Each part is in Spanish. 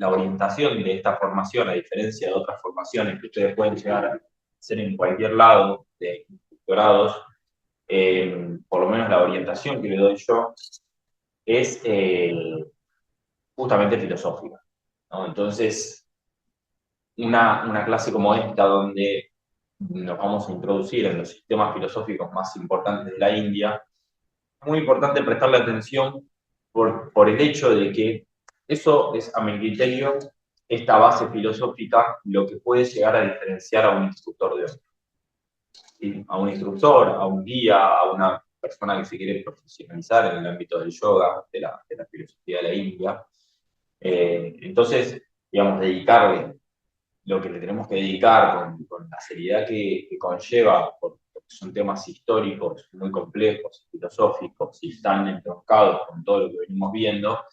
la orientación de esta formación, a diferencia de otras formaciones que ustedes pueden llegar a hacer en cualquier lado de doctorados, por lo menos la orientación que le doy yo es justamente filosófica, ¿no? Entonces, una clase como esta, donde nos vamos a introducir en los sistemas filosóficos más importantes de la India, es muy importante prestarle atención por el hecho de que eso es, a mi criterio, esta base filosófica, lo que puede llegar a diferenciar a un instructor de otro. ¿Sí? A un instructor, a un guía, a una persona que se quiere profesionalizar en el ámbito del yoga, de la filosofía de la India. Entonces, digamos, dedicarle lo que le tenemos que dedicar con la seriedad que conlleva, porque son temas históricos muy complejos, filosóficos, y están entroncados con todo lo que venimos viendo,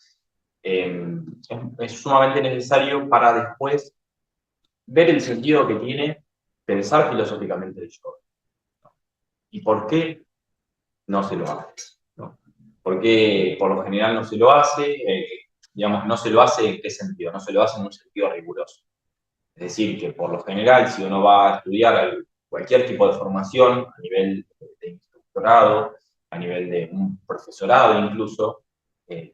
es sumamente necesario para después ver el sentido que tiene pensar filosóficamente el yoga. ¿Y por qué no se lo hace? ¿No? Porque por lo general no se lo hace, digamos, no se lo hace ¿en qué sentido? No se lo hace en un sentido riguroso. Es decir, que por lo general, si uno va a estudiar cualquier tipo de formación, a nivel de instructorado, a nivel de un profesorado incluso,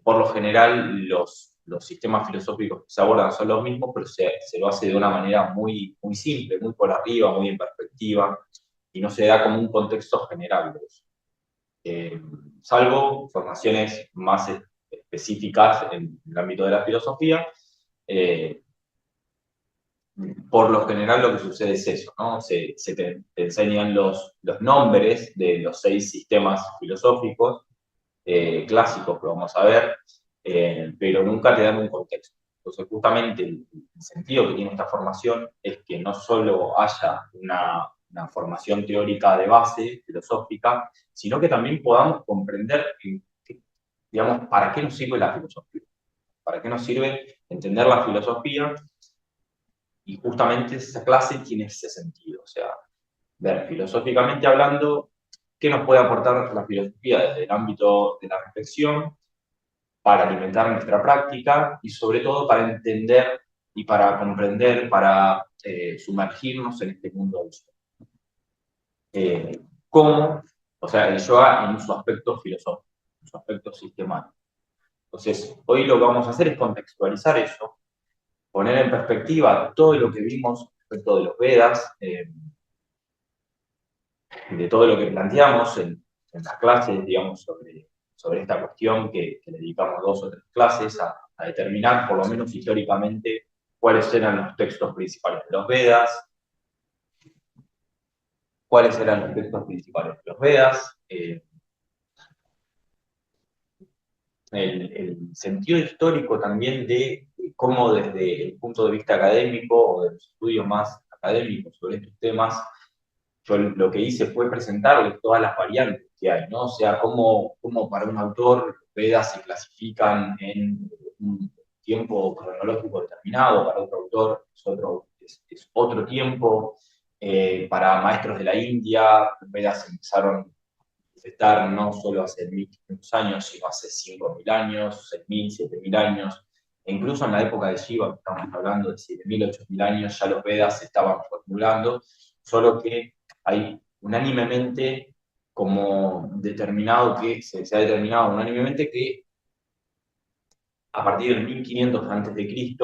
por lo general los sistemas filosóficos que se abordan son los mismos, pero se lo hace de una manera muy, muy simple, muy por arriba, muy en perspectiva, y no se da como un contexto general de eso. Salvo formaciones más específicas en el ámbito de la filosofía, eh, por lo general lo que sucede es eso, ¿no? Te enseñan los nombres de los 6 sistemas filosóficos clásicos que vamos a ver, pero nunca te dan un contexto. Entonces, justamente el sentido que tiene esta formación es que no solo haya una formación teórica de base, filosófica, sino que también podamos comprender, digamos, para qué nos sirve la filosofía, para qué nos sirve entender la filosofía, y justamente esa clase tiene ese sentido, o sea, ver filosóficamente hablando qué nos puede aportar la filosofía desde el ámbito de la reflexión para alimentar nuestra práctica y sobre todo para entender y para comprender, para sumergirnos en este mundo del yoga. ¿Cómo? O sea, el yoga en su aspecto filosófico, en su aspecto sistemático. Entonces, hoy lo que vamos a hacer es contextualizar eso, poner en perspectiva todo lo que vimos respecto de los Vedas, de todo lo que planteamos en las clases, digamos, sobre esta cuestión que le dedicamos 2 o 3 clases a determinar, por lo menos históricamente, cuáles eran los textos principales de los Vedas, cuáles eran los textos principales de los Vedas, el sentido histórico también de cómo desde el punto de vista académico o de los estudios más académicos sobre estos temas, yo lo que hice fue presentarles todas las variantes que hay, ¿no? O sea, cómo para un autor los Vedas se clasifican en un tiempo cronológico determinado, para otro autor es otro tiempo, para maestros de la India, los Vedas empezaron a manifestar no solo hace 1500 años, sino hace 5000 años, 6000, 7000 años, e incluso en la época de Shiva, que estamos hablando de 7000, 8000 años, ya los Vedas se estaban formulando, solo que hay unánimemente como determinado que se ha determinado unánimemente que a partir del 1500 a.C.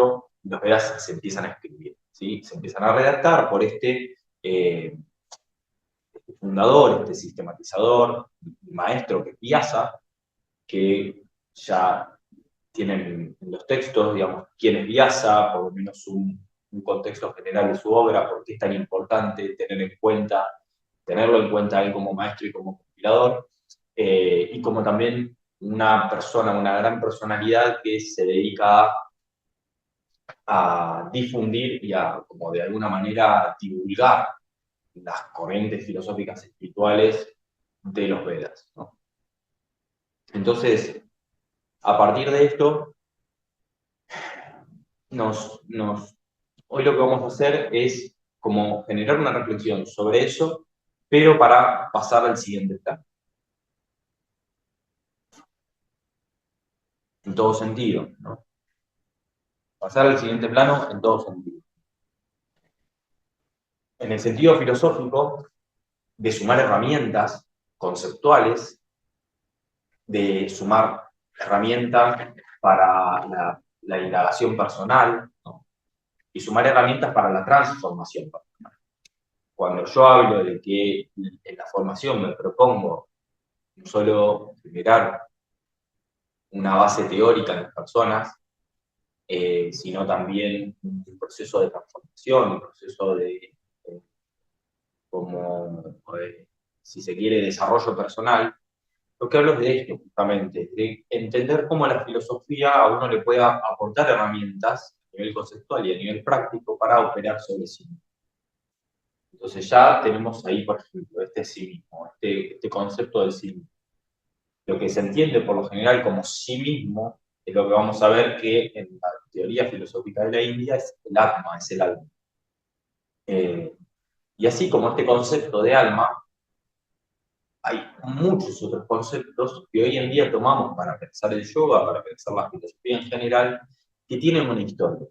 los Vedas se empiezan a escribir, ¿sí? Se empiezan a redactar por este fundador, este sistematizador, maestro que es Vyasa, que ya tienen en los textos, digamos, quién es Vyasa, por lo menos un contexto general de su obra, por qué es tan importante tenerlo en cuenta él como maestro y como compilador, y como también una persona, una gran personalidad que se dedica a difundir y a, como de alguna manera, divulgar las corrientes filosóficas espirituales de los Vedas, ¿no? Entonces, a partir de esto, hoy lo que vamos a hacer es como generar una reflexión sobre eso, pero para pasar al siguiente plano, en todo sentido, ¿no? Pasar al siguiente plano en todo sentido. En el sentido filosófico, de sumar herramientas conceptuales, de sumar herramientas para la indagación personal, ¿no? Y sumar herramientas para la transformación personal. Cuando yo hablo de que en la formación me propongo no solo generar una base teórica en las personas, sino también un proceso de transformación, un proceso de como, si se quiere, desarrollo personal. Lo que hablo es de esto, justamente, de entender cómo la filosofía a uno le pueda aportar herramientas a nivel conceptual y a nivel práctico para operar sobre sí mismo. Entonces ya tenemos ahí, por ejemplo, este sí mismo, este concepto del sí mismo. Lo que se entiende por lo general como sí mismo es lo que vamos a ver que en la teoría filosófica de la India es el Atma, es el alma. Y así como este concepto de alma, hay muchos otros conceptos que hoy en día tomamos para pensar el yoga, para pensar la filosofía en general, que tienen una historia.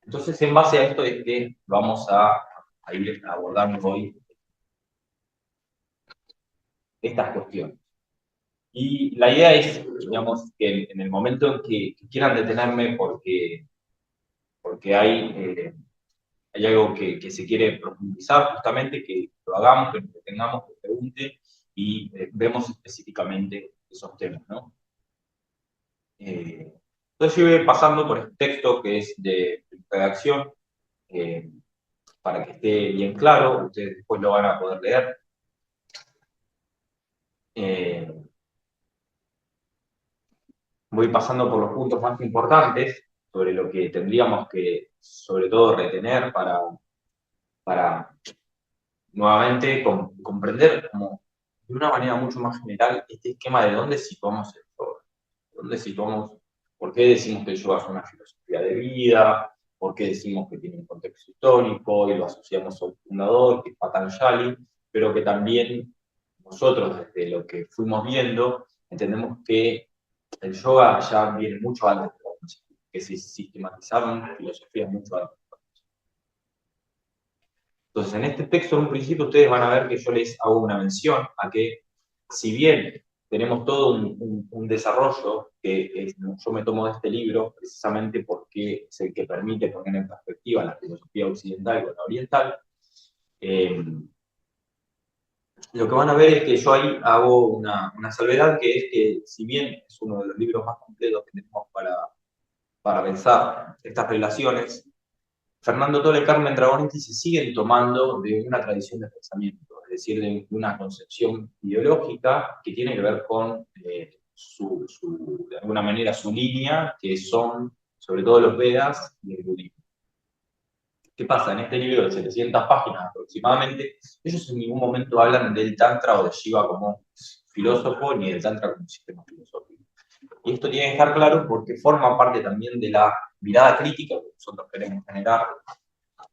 Entonces, en base a esto es que vamos a ir abordando hoy estas cuestiones. Y la idea es, digamos, que en el momento en que quieran detenerme porque hay algo que se quiere profundizar, justamente que lo hagamos, que nos detengamos, que pregunte y vemos específicamente esos temas, ¿no? Entonces yo voy pasando por este texto que es de redacción, eh, para que esté bien claro, ustedes después lo van a poder leer. Eh, Voy pasando por los puntos más importantes sobre lo que tendríamos que, sobre todo, retener para nuevamente comprender como de una manera mucho más general este esquema de dónde situamos el yoga, dónde situamos, por qué decimos que el yoga es una filosofía de vida, por qué decimos que tiene un contexto histórico y lo asociamos al fundador, que es Patanjali, pero que también nosotros, desde lo que fuimos viendo, entendemos que el yoga ya viene mucho antes, que se sistematizaron filosofías mucho antes. Entonces, en este texto, en un principio, ustedes van a ver que yo les hago una mención a que, si bien tenemos todo un desarrollo yo me tomo de este libro precisamente porque es el que permite poner en perspectiva la filosofía occidental con la oriental, eh, lo que van a ver es que yo ahí hago una salvedad, que es que, si bien es uno de los libros más completos que tenemos para pensar estas relaciones, Fernando Tola y Carmen Dragonetti se siguen tomando de una tradición de pensamiento, es decir, de una concepción ideológica que tiene que ver con, de alguna manera, su línea, que son sobre todo los Vedas y el budismo. ¿Qué pasa? En este libro de 700 páginas aproximadamente, ellos en ningún momento hablan del Tantra o de Shiva como filósofo, ni del Tantra como sistema filosófico. Y esto tiene que estar claro porque forma parte también de la mirada crítica que nosotros queremos generar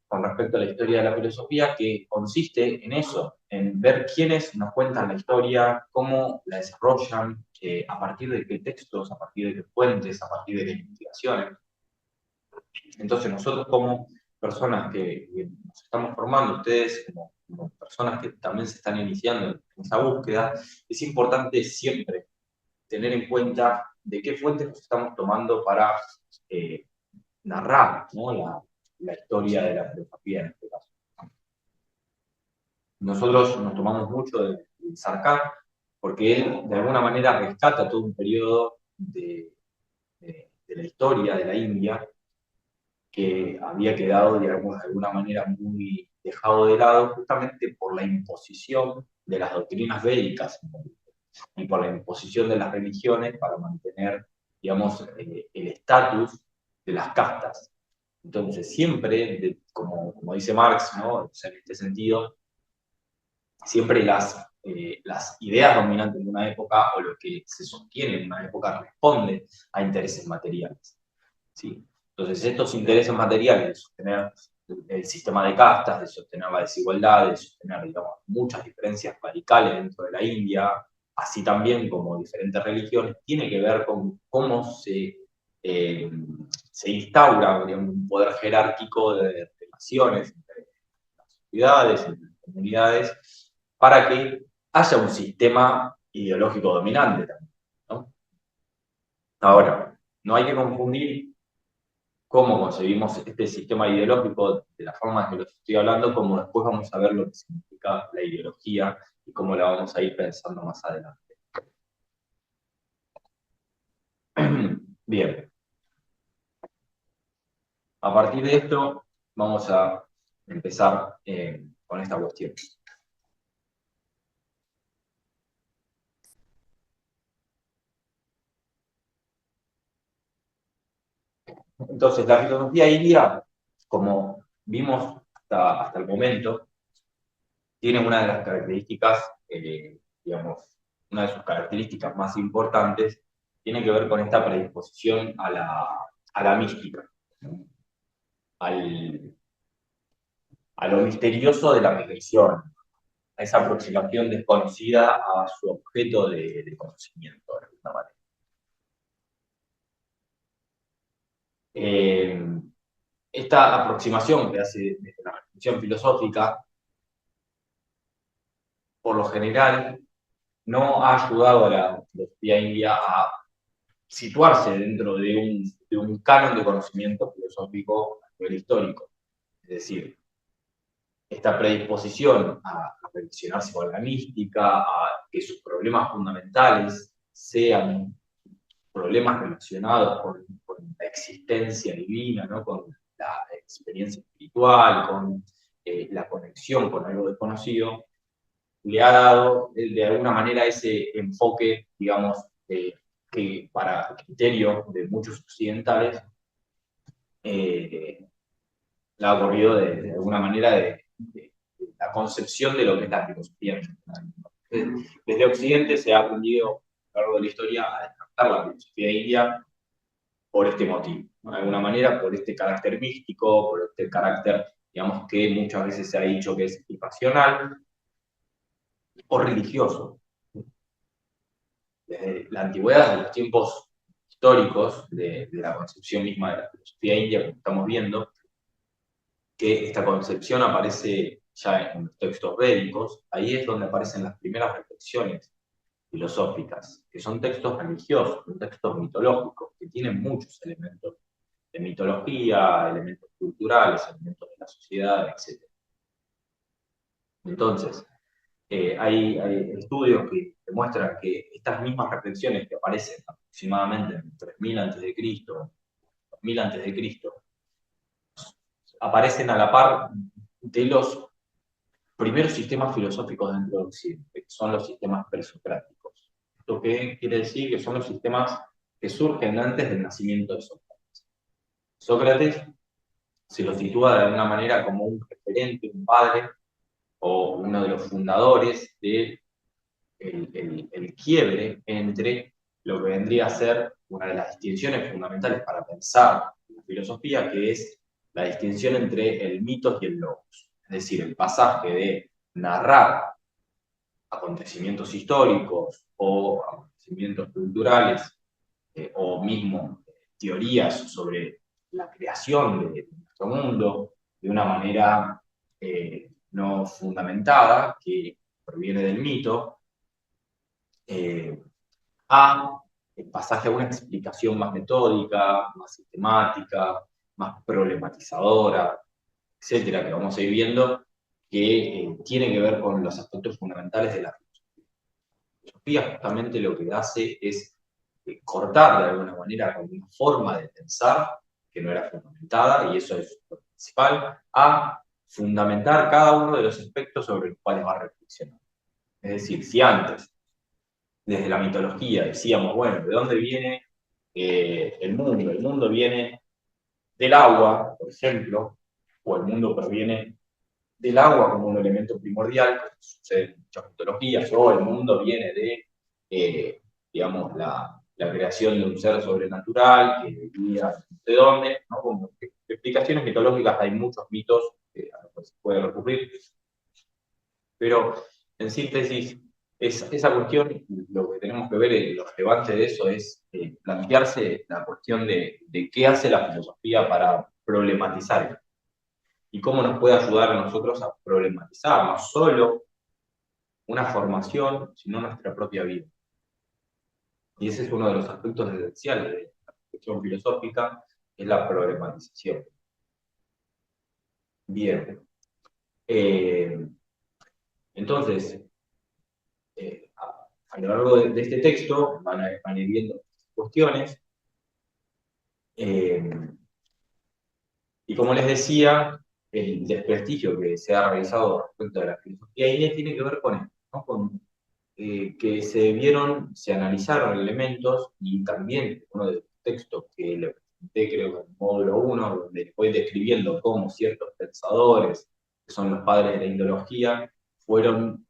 con respecto a la historia de la filosofía, que consiste en eso, en ver quiénes nos cuentan la historia, cómo la desarrollan, a partir de qué textos, a partir de qué fuentes, a partir de qué investigaciones. Entonces nosotros como personas que nos estamos formando, ustedes como personas que también se están iniciando en esa búsqueda, es importante siempre tener en cuenta de qué fuentes nos estamos tomando para narrar, ¿no?, la historia de la filosofía en este caso. Nosotros nos tomamos mucho de Sarkar porque él de alguna manera rescata todo un periodo de la historia de la India que había quedado de alguna manera muy dejado de lado justamente por la imposición de las doctrinas védicas y por la imposición de las religiones para mantener, digamos, el estatus de las castas. Entonces, siempre, como dice Marx, ¿no?, o sea, en este sentido, siempre las ideas dominantes de una época o lo que se sostiene en una época responde a intereses materiales, ¿sí? Entonces, estos intereses materiales de sostener el sistema de castas, de sostener la desigualdad, de sostener, digamos, muchas diferencias radicales dentro de la India, así también como diferentes religiones, tiene que ver con cómo se se instaura, digamos, un poder jerárquico de relaciones entre las sociedades, entre las comunidades, para que haya un sistema ideológico dominante también, ¿no? Ahora, no hay que confundir cómo concebimos este sistema ideológico de la forma que lo estoy hablando, como después vamos a ver lo que significa la ideología y cómo la vamos a ir pensando más adelante. Bien, a partir de esto vamos a empezar con esta cuestión. Entonces, la filosofía india, como vimos hasta el momento, tiene una de las características, digamos, una de sus características más importantes, tiene que ver con esta predisposición a la mística, ¿no? A lo misterioso de la religión, a esa aproximación desconocida a su objeto de conocimiento, de alguna manera. Esta aproximación que hace desde la reflexión filosófica, por lo general, no ha ayudado a la filosofía india a situarse dentro de un canon de conocimiento filosófico a nivel histórico. Es decir, esta predisposición a relacionarse con la mística, a que sus problemas fundamentales sean problemas relacionados con la existencia divina, ¿no? Con la experiencia espiritual, con la conexión con algo desconocido, le ha dado de alguna manera ese enfoque, digamos, que para criterio de muchos occidentales la ha corrido de alguna manera de la concepción de lo que es la filosofía. Desde Occidente se ha aprendido a lo largo de la historia a descartar la filosofía india por este motivo, ¿no? De alguna manera por este carácter místico, por este carácter, digamos, que muchas veces se ha dicho que es irracional o religioso. Desde la antigüedad, de los tiempos históricos de la concepción misma de la filosofía india, como estamos viendo, que esta concepción aparece ya en los textos védicos, ahí es donde aparecen las primeras reflexiones filosóficas, que son textos religiosos, son textos mitológicos, que tienen muchos elementos de mitología, elementos culturales, elementos de la sociedad, etc. Entonces, hay estudios que demuestran que estas mismas reflexiones que aparecen aproximadamente en 3000 a.C., 2000 a.C., aparecen a la par de los primeros sistemas filosóficos dentro de Occidente, que son los sistemas presocráticos. ¿Esto qué quiere decir? Que son los sistemas que surgen antes del nacimiento de Sócrates. Sócrates se lo sitúa de alguna manera como un referente, un padre, o uno de los fundadores de el quiebre entre lo que vendría a ser una de las distinciones fundamentales para pensar la filosofía, que es la distinción entre el mitos y el logos. Es decir, el pasaje de narrar acontecimientos históricos o acontecimientos culturales o mismo teorías sobre la creación de nuestro mundo de una manera no fundamentada, que proviene del mito, a el pasaje a una explicación más metódica, más sistemática, más problematizadora, etcétera, que vamos a ir viendo, que tiene que ver con los aspectos fundamentales de la filosofía. La filosofía justamente lo que hace es cortar de alguna manera con una forma de pensar que no era fundamentada, y eso es lo principal, a fundamentar cada uno de los aspectos sobre los cuales va a reflexionar. Es decir, si antes, desde la mitología, decíamos, bueno, ¿de dónde viene el mundo? El mundo viene del agua, por ejemplo, o el mundo proviene del agua como un elemento primordial, que sucede en muchas mitologías, o el mundo viene de, digamos, la creación de un ser sobrenatural que vivía de dónde, ¿no? Como explicaciones mitológicas, hay muchos mitos a los que se puede recurrir, pero en síntesis, esa cuestión, lo que tenemos que ver, lo relevante de eso es plantearse la cuestión de qué hace la filosofía para problematizar y cómo nos puede ayudar a nosotros a problematizar no solo una formación, sino nuestra propia vida. Y ese es uno de los aspectos esenciales de la cuestión filosófica, es la problematización. Bien. Entonces, a lo largo de este texto van a ir viendo cuestiones. Y como les decía, el desprestigio que se ha realizado respecto de la filosofía india tiene que ver con esto, ¿no? Con que se analizaron elementos y también uno de los textos que le presenté, creo que en el módulo 1, donde voy describiendo cómo ciertos pensadores, que son los padres de la indología, fueron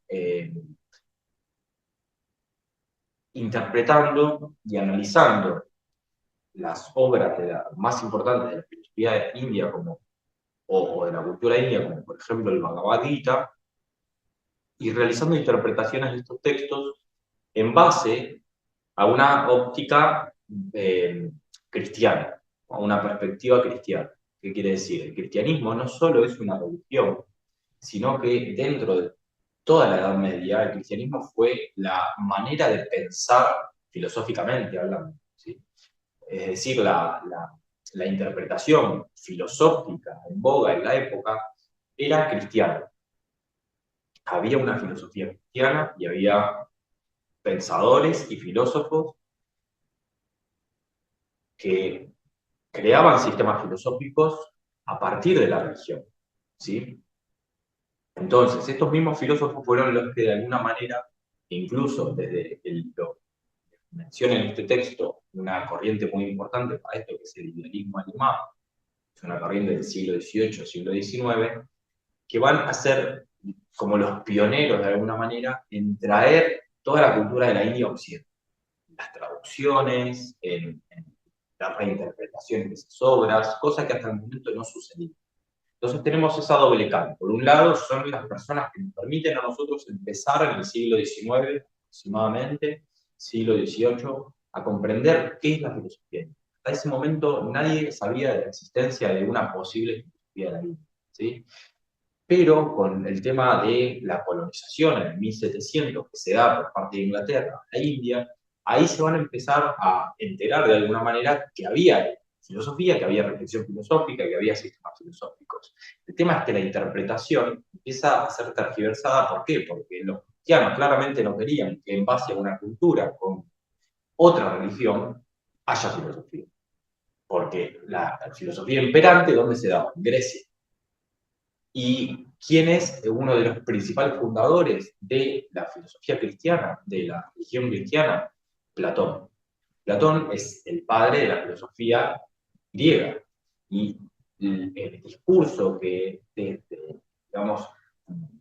interpretando y analizando las obras más importantes de la filosofía india o de la cultura india, como por ejemplo el Bhagavad Gita, y realizando interpretaciones de estos textos en base a una óptica cristiana, a una perspectiva cristiana. ¿Qué quiere decir? El cristianismo no solo es una religión, sino que dentro de toda la Edad Media el cristianismo fue la manera de pensar filosóficamente hablando, ¿sí? Es decir, la interpretación filosófica en boga en la época era cristiana. Había una filosofía cristiana y había pensadores y filósofos que creaban sistemas filosóficos a partir de la religión, ¿sí? Entonces, estos mismos filósofos fueron los que de alguna manera, incluso desde lo que menciona en este texto, una corriente muy importante para esto, que es el idealismo alemán, es una corriente del siglo XVIII, siglo XIX, que van a ser como los pioneros de alguna manera en traer toda la cultura de la India a Occidente. Las traducciones, en las reinterpretaciones de esas obras, cosas que hasta el momento no sucedían. Entonces tenemos esa doble cara. Por un lado, son las personas que nos permiten a nosotros empezar en el siglo XIX, aproximadamente, siglo XVIII, a comprender qué es la filosofía. Hasta ese momento nadie sabía de la existencia de una posible filosofía de la India, ¿sí? Pero con el tema de la colonización en el 1700 que se da por parte de Inglaterra a la India, ahí se van a empezar a enterar de alguna manera que había filosofía, que había reflexión filosófica, que había sistemas filosóficos. El tema es que la interpretación empieza a ser tergiversada. ¿Por qué? Porque los cristianos claramente no querían que en base a una cultura con otra religión haya filosofía. Porque la filosofía imperante, ¿dónde se daba? En Grecia. ¿Y quién es uno de los principales fundadores de la filosofía cristiana, de la religión cristiana? Platón. Platón es el padre de la filosofía griega. Y el discurso digamos,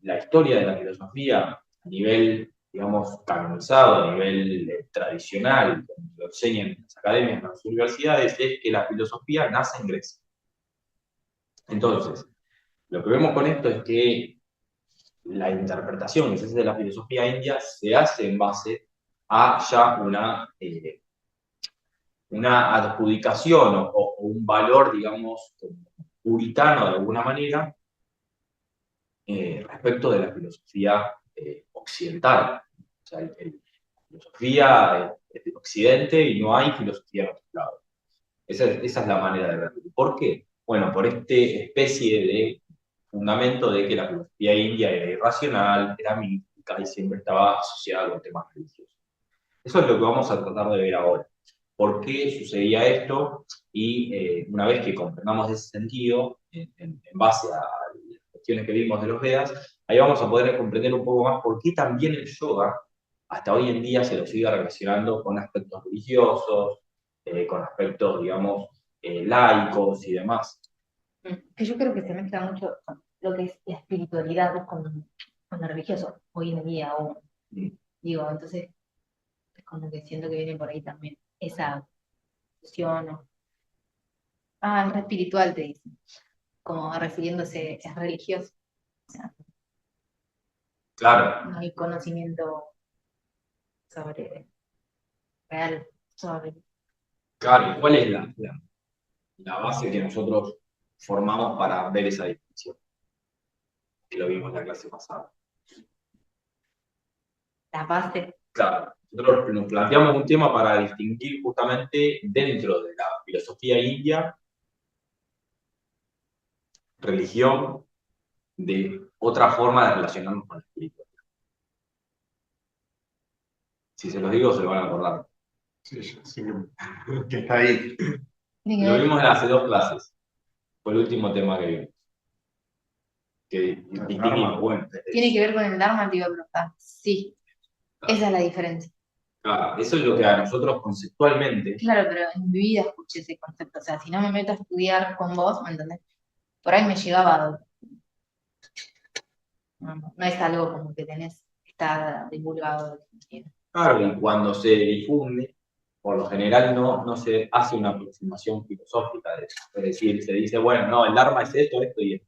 la historia de la filosofía a nivel, digamos, canonizado, a nivel tradicional, como lo enseñan en las academias, en las universidades, es que la filosofía nace en Grecia. Entonces, lo que vemos con esto es que la interpretación que se hace de la filosofía india se hace en base a ya una adjudicación o un valor, digamos, puritano de alguna manera, respecto de la filosofía occidental. O sea, la filosofía es de Occidente y no hay filosofía en otro lado. Esa es la manera de verlo. ¿Por qué? Bueno, por esta especie de fundamento de que la filosofía india era irracional, era mística y siempre estaba asociada con temas religiosos. Eso es lo que vamos a tratar de ver ahora. ¿Por qué sucedía esto? Y una vez que comprendamos ese sentido, en base a las cuestiones que vimos de los Vedas, ahí vamos a poder comprender un poco más por qué también el yoga hasta hoy en día se lo sigue relacionando con aspectos religiosos, con aspectos, digamos, laicos y demás. Que yo creo que se mezcla mucho con lo que es la espiritualidad con lo religioso, hoy en día aún. Mm. Digo, entonces es como que siento que viene por ahí también esa fusión. Es re espiritual, te dicen, como refiriéndose, es religioso. O sea, Claro, no hay conocimiento. sobre real, sobre... Claro, ¿cuál es la base que nosotros formamos para ver esa distinción? Que lo vimos en la clase pasada. La base, Claro, nosotros nos planteamos un tema para distinguir justamente dentro de la filosofía india, religión, de otra forma de relacionarnos con el espíritu. Si se los digo, se lo van a acordar. Sí, sí, que está ahí. tiene que Lo ver, vimos en hace 2 clases. Fue el último tema que vimos. Que distinguimos, bueno. tiene que ver con el Dharma, te iba a preguntar. Sí, esa es la diferencia. Claro, eso es lo que a nosotros conceptualmente. Claro, pero en mi vida escuché ese concepto. O sea, si no me meto a estudiar con vos, ¿me entendés? Por ahí me llegaba. No es algo como que tenés, está divulgado. Claro, y cuando se difunde, por lo general no se hace una aproximación filosófica de eso. Es decir, se dice, bueno, no, el Dharma es esto, esto y esto.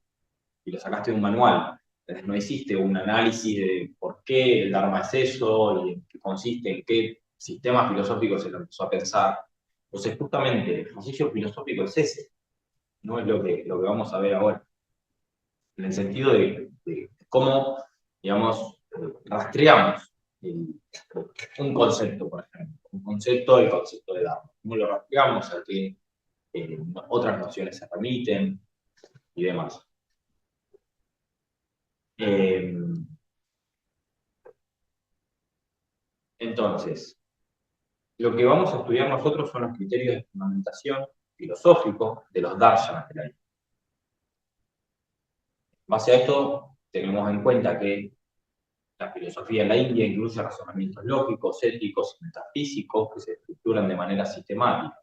Y lo sacaste de un manual. Entonces no existe un análisis de por qué el Dharma es eso y en qué consiste, en qué sistema filosófico se lo empezó a pensar. Entonces, justamente, el ejercicio filosófico es ese, no es lo que vamos a ver ahora. En el sentido de cómo, digamos, rastreamos un concepto, por ejemplo, el concepto de Dharma. ¿Cómo lo rastreamos? A qué otras nociones se remiten y demás. Entonces, lo que vamos a estudiar nosotros son los criterios de fundamentación filosófico de los darshanas de la India. En base a esto, tenemos en cuenta que la filosofía en la India incluye razonamientos lógicos, éticos y metafísicos que se estructuran de manera sistemática.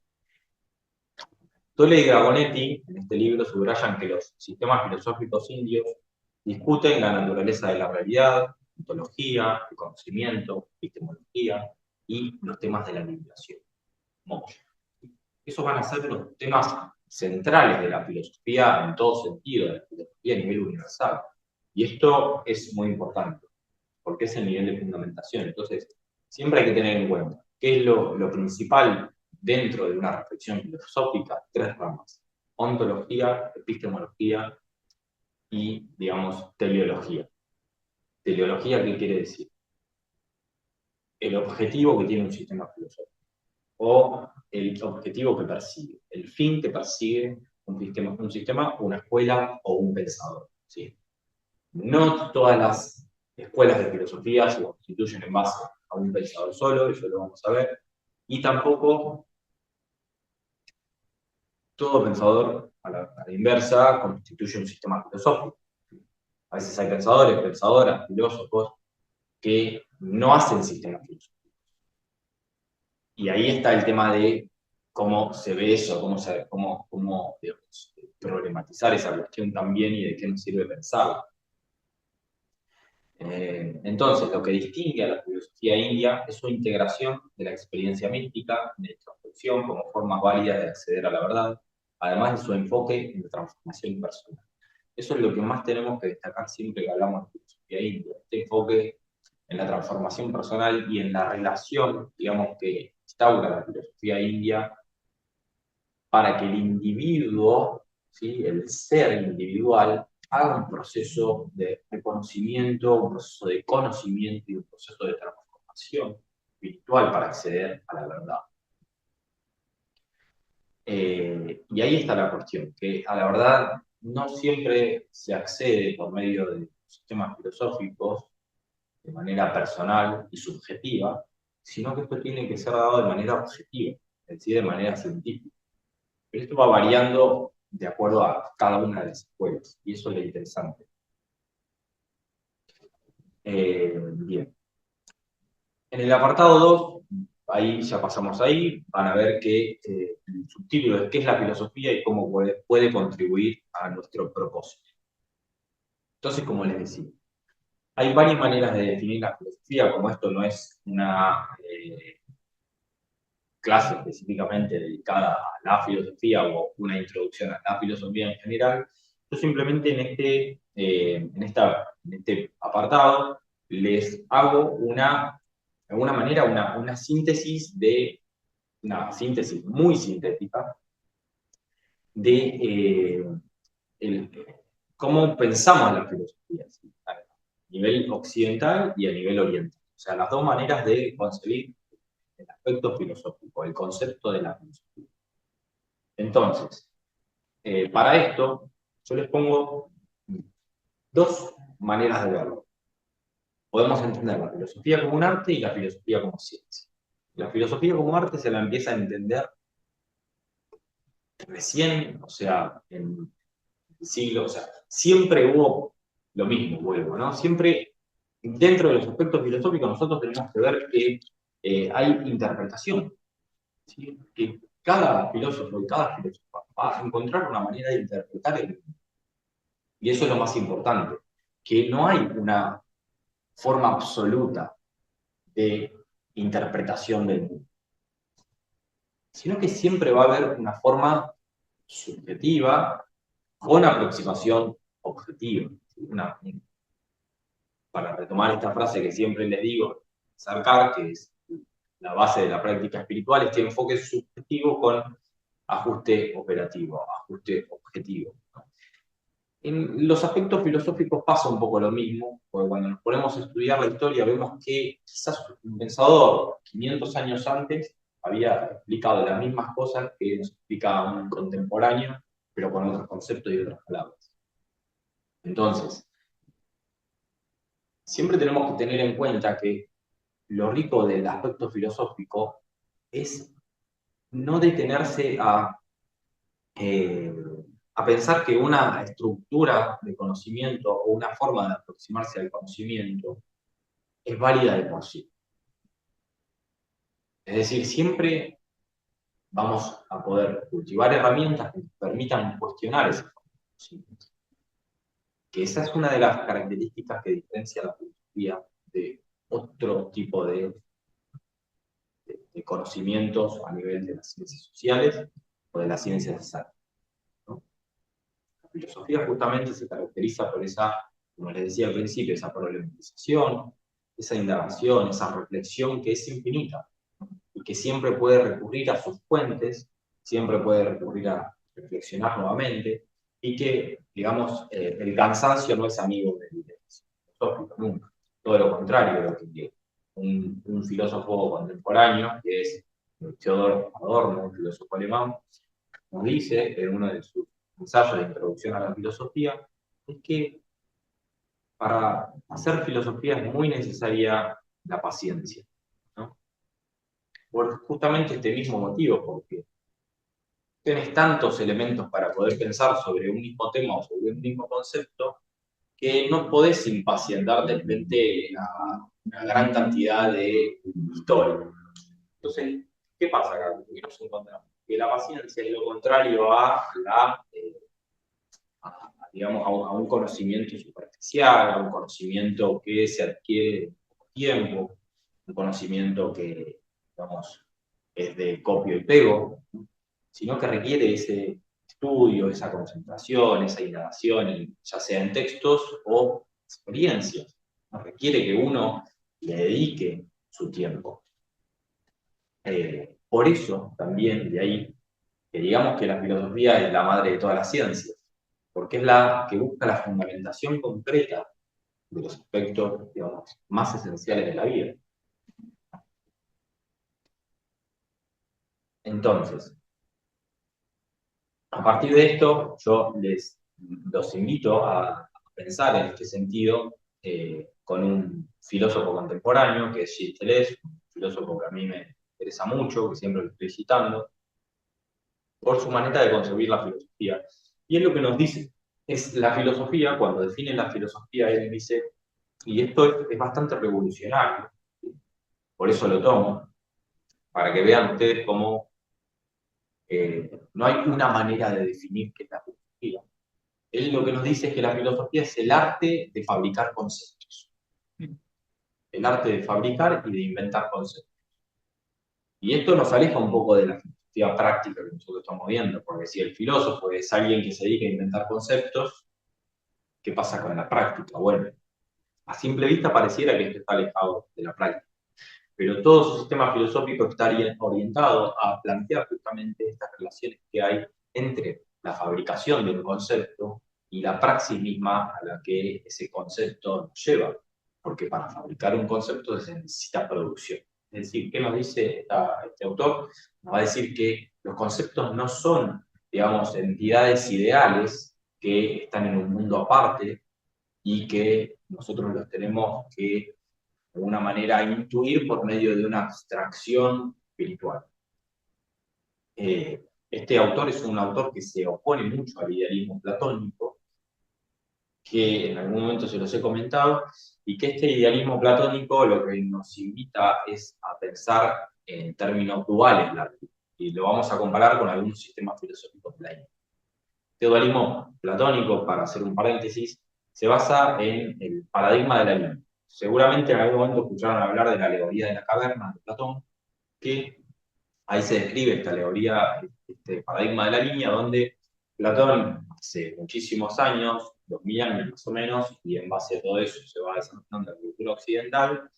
Tolle y Dragonetti, en este libro, subrayan que los sistemas filosóficos indios discuten la naturaleza de la realidad, ontología, el conocimiento, epistemología y los temas de la liberación. Esos van a ser los temas centrales de la filosofía en todo sentido, de la filosofía a nivel universal. Y esto es muy importante, porque es el nivel de fundamentación. Entonces, siempre hay que tener en cuenta qué es lo principal dentro de una reflexión filosófica, 3 ramas: ontología, epistemología y, digamos, teleología. Teleología, ¿qué quiere decir? El objetivo que tiene un sistema filosófico, o el objetivo que persigue, el fin que persigue un sistema, una escuela o un pensador. ¿Sí? No todas las escuelas de filosofía se constituyen en base a un pensador solo, eso lo vamos a ver, y tampoco todo pensador, a la inversa, constituye un sistema filosófico. A veces hay pensadores, pensadoras, filósofos que no hacen sistemas filosóficos. Y ahí está el tema de cómo se ve eso, cómo digamos, problematizar esa cuestión también y de qué nos sirve pensarla. Entonces, lo que distingue a la filosofía india es su integración de la experiencia mística, de la introspección como formas válidas de acceder a la verdad, además de su enfoque en la transformación personal. Eso es lo que más tenemos que destacar siempre que hablamos de filosofía india, este enfoque en la transformación personal y en la relación, digamos, que instaura la filosofía india para que el individuo, ¿sí?, el ser individual, haga un proceso de reconocimiento, un proceso de conocimiento y un proceso de transformación espiritual para acceder a la verdad. Y ahí está la cuestión, que a la verdad no siempre se accede por medio de sistemas filosóficos de manera personal y subjetiva, sino que esto tiene que ser dado de manera objetiva, es decir, de manera científica. Pero esto va variando de acuerdo a cada una de las escuelas, y eso es lo interesante. Bien. En el apartado 2, ahí ya pasamos ahí, van a ver que el subtítulo es ¿qué es la filosofía y cómo puede contribuir a nuestro propósito? Entonces, como les decía, hay varias maneras de definir la filosofía, como esto no es una clase específicamente dedicada a la filosofía o una introducción a la filosofía en general. Yo simplemente en este apartado les hago una de alguna manera, una síntesis una síntesis muy sintética de cómo pensamos la filosofía, ¿sí? A nivel occidental y a nivel oriental. O sea, las dos maneras de concebir el aspecto filosófico, el concepto de la filosofía. Entonces, para esto, yo les pongo dos maneras de verlo. Podemos entender la filosofía como un arte y la filosofía como ciencia. La filosofía como arte se la empieza a entender recién, o sea, en el siglo, o sea, siempre hubo lo mismo, vuelvo, ¿no? Siempre dentro de los aspectos filosóficos nosotros tenemos que ver que hay interpretación, ¿sí? Que cada filósofo y cada filósofa va a encontrar una manera de interpretar el mundo. Y eso es lo más importante, que no hay una forma absoluta de interpretación del mundo, sino que siempre va a haber una forma subjetiva o una aproximación objetiva. Para retomar esta frase que siempre les digo, Sarkar, que es la base de la práctica espiritual, este enfoque subjetivo con ajuste operativo, ajuste objetivo. En los aspectos filosóficos pasa un poco lo mismo, porque cuando nos ponemos a estudiar la historia vemos que quizás un pensador 500 años antes había explicado las mismas cosas que nos explica un contemporáneo, pero con otros conceptos y otras palabras. Entonces, siempre tenemos que tener en cuenta que lo rico del aspecto filosófico es no detenerse a pensar que una estructura de conocimiento o una forma de aproximarse al conocimiento es válida de por sí. Es decir, siempre vamos a poder cultivar herramientas que nos permitan cuestionar ese conocimiento. Que esa es una de las características que diferencia la filosofía de otro tipo de conocimientos a nivel de las ciencias sociales o de las ciencias exactas, ¿no? La filosofía justamente se caracteriza por esa, como les decía al principio, esa problematización, esa indagación, esa reflexión que es infinita y que siempre puede recurrir a sus fuentes, siempre puede recurrir a reflexionar nuevamente y que, digamos, el cansancio no es amigo del filósofo nunca. Todo lo contrario, lo que un filósofo contemporáneo, que es Theodor Adorno, un filósofo alemán, nos dice en uno de sus ensayos de introducción a la filosofía, es que para hacer filosofía es muy necesaria la paciencia, ¿no? Por justamente este mismo motivo, porque tienes tantos elementos para poder pensar sobre un mismo tema o sobre un mismo concepto, que no podés impacientarte frente a una gran cantidad de historia. Entonces, ¿qué pasa acá? Que nos encontramos que la paciencia es lo contrario digamos, a un conocimiento superficial, a un conocimiento que se adquiere en poco tiempo, un conocimiento que, digamos, es de copio y pego, sino que requiere ese estudio, esa concentración, esa indagación, ya sea en textos o experiencias. Requiere que uno le dedique su tiempo. Por eso también de ahí que digamos que la filosofía es la madre de todas las ciencias, porque es la que busca la fundamentación concreta de los aspectos, digamos, más esenciales de la vida. Entonces, a partir de esto, yo los invito a pensar en este sentido con un filósofo contemporáneo, que es Gilles Deleuze, un filósofo que a mí me interesa mucho, que siempre lo estoy citando, por su manera de concebir la filosofía. Y es lo que nos dice, es la filosofía, cuando define la filosofía, él dice, y esto es bastante revolucionario, por eso lo tomo, para que vean ustedes cómo no hay una manera de definir qué es la filosofía. Él lo que nos dice es que la filosofía es el arte de fabricar conceptos. El arte de fabricar y de inventar conceptos. Y esto nos aleja un poco de la filosofía práctica que nosotros estamos viendo, porque si el filósofo es alguien que se dedica a inventar conceptos, ¿qué pasa con la práctica? Bueno, a simple vista pareciera que esto está alejado de la práctica. pero todo su sistema filosófico está orientado a plantear justamente estas relaciones que hay entre la fabricación de un concepto y la praxis misma a la que ese concepto nos lleva, porque para fabricar un concepto se necesita producción. Es decir, ¿qué nos dice este autor? Nos va a decir que los conceptos no son, digamos, entidades ideales que están en un mundo aparte y que nosotros los tenemos que, de alguna manera, intuir por medio de una abstracción espiritual. Este autor es un autor que se opone mucho al idealismo platónico, que en algún momento se los he comentado, y que este idealismo platónico lo que nos invita es a pensar en términos duales, y lo vamos a comparar con algunos sistemas filosóficos de la India. Este dualismo platónico, para hacer un paréntesis, se basa en el paradigma de la línea. Seguramente en algún momento escucharon hablar de la alegoría de la caverna de Platón, que ahí se describe esta alegoría, este paradigma de la línea, donde Platón, hace muchísimos años, 2000 años más o menos, y en base a todo eso se va desarrollando la cultura occidental,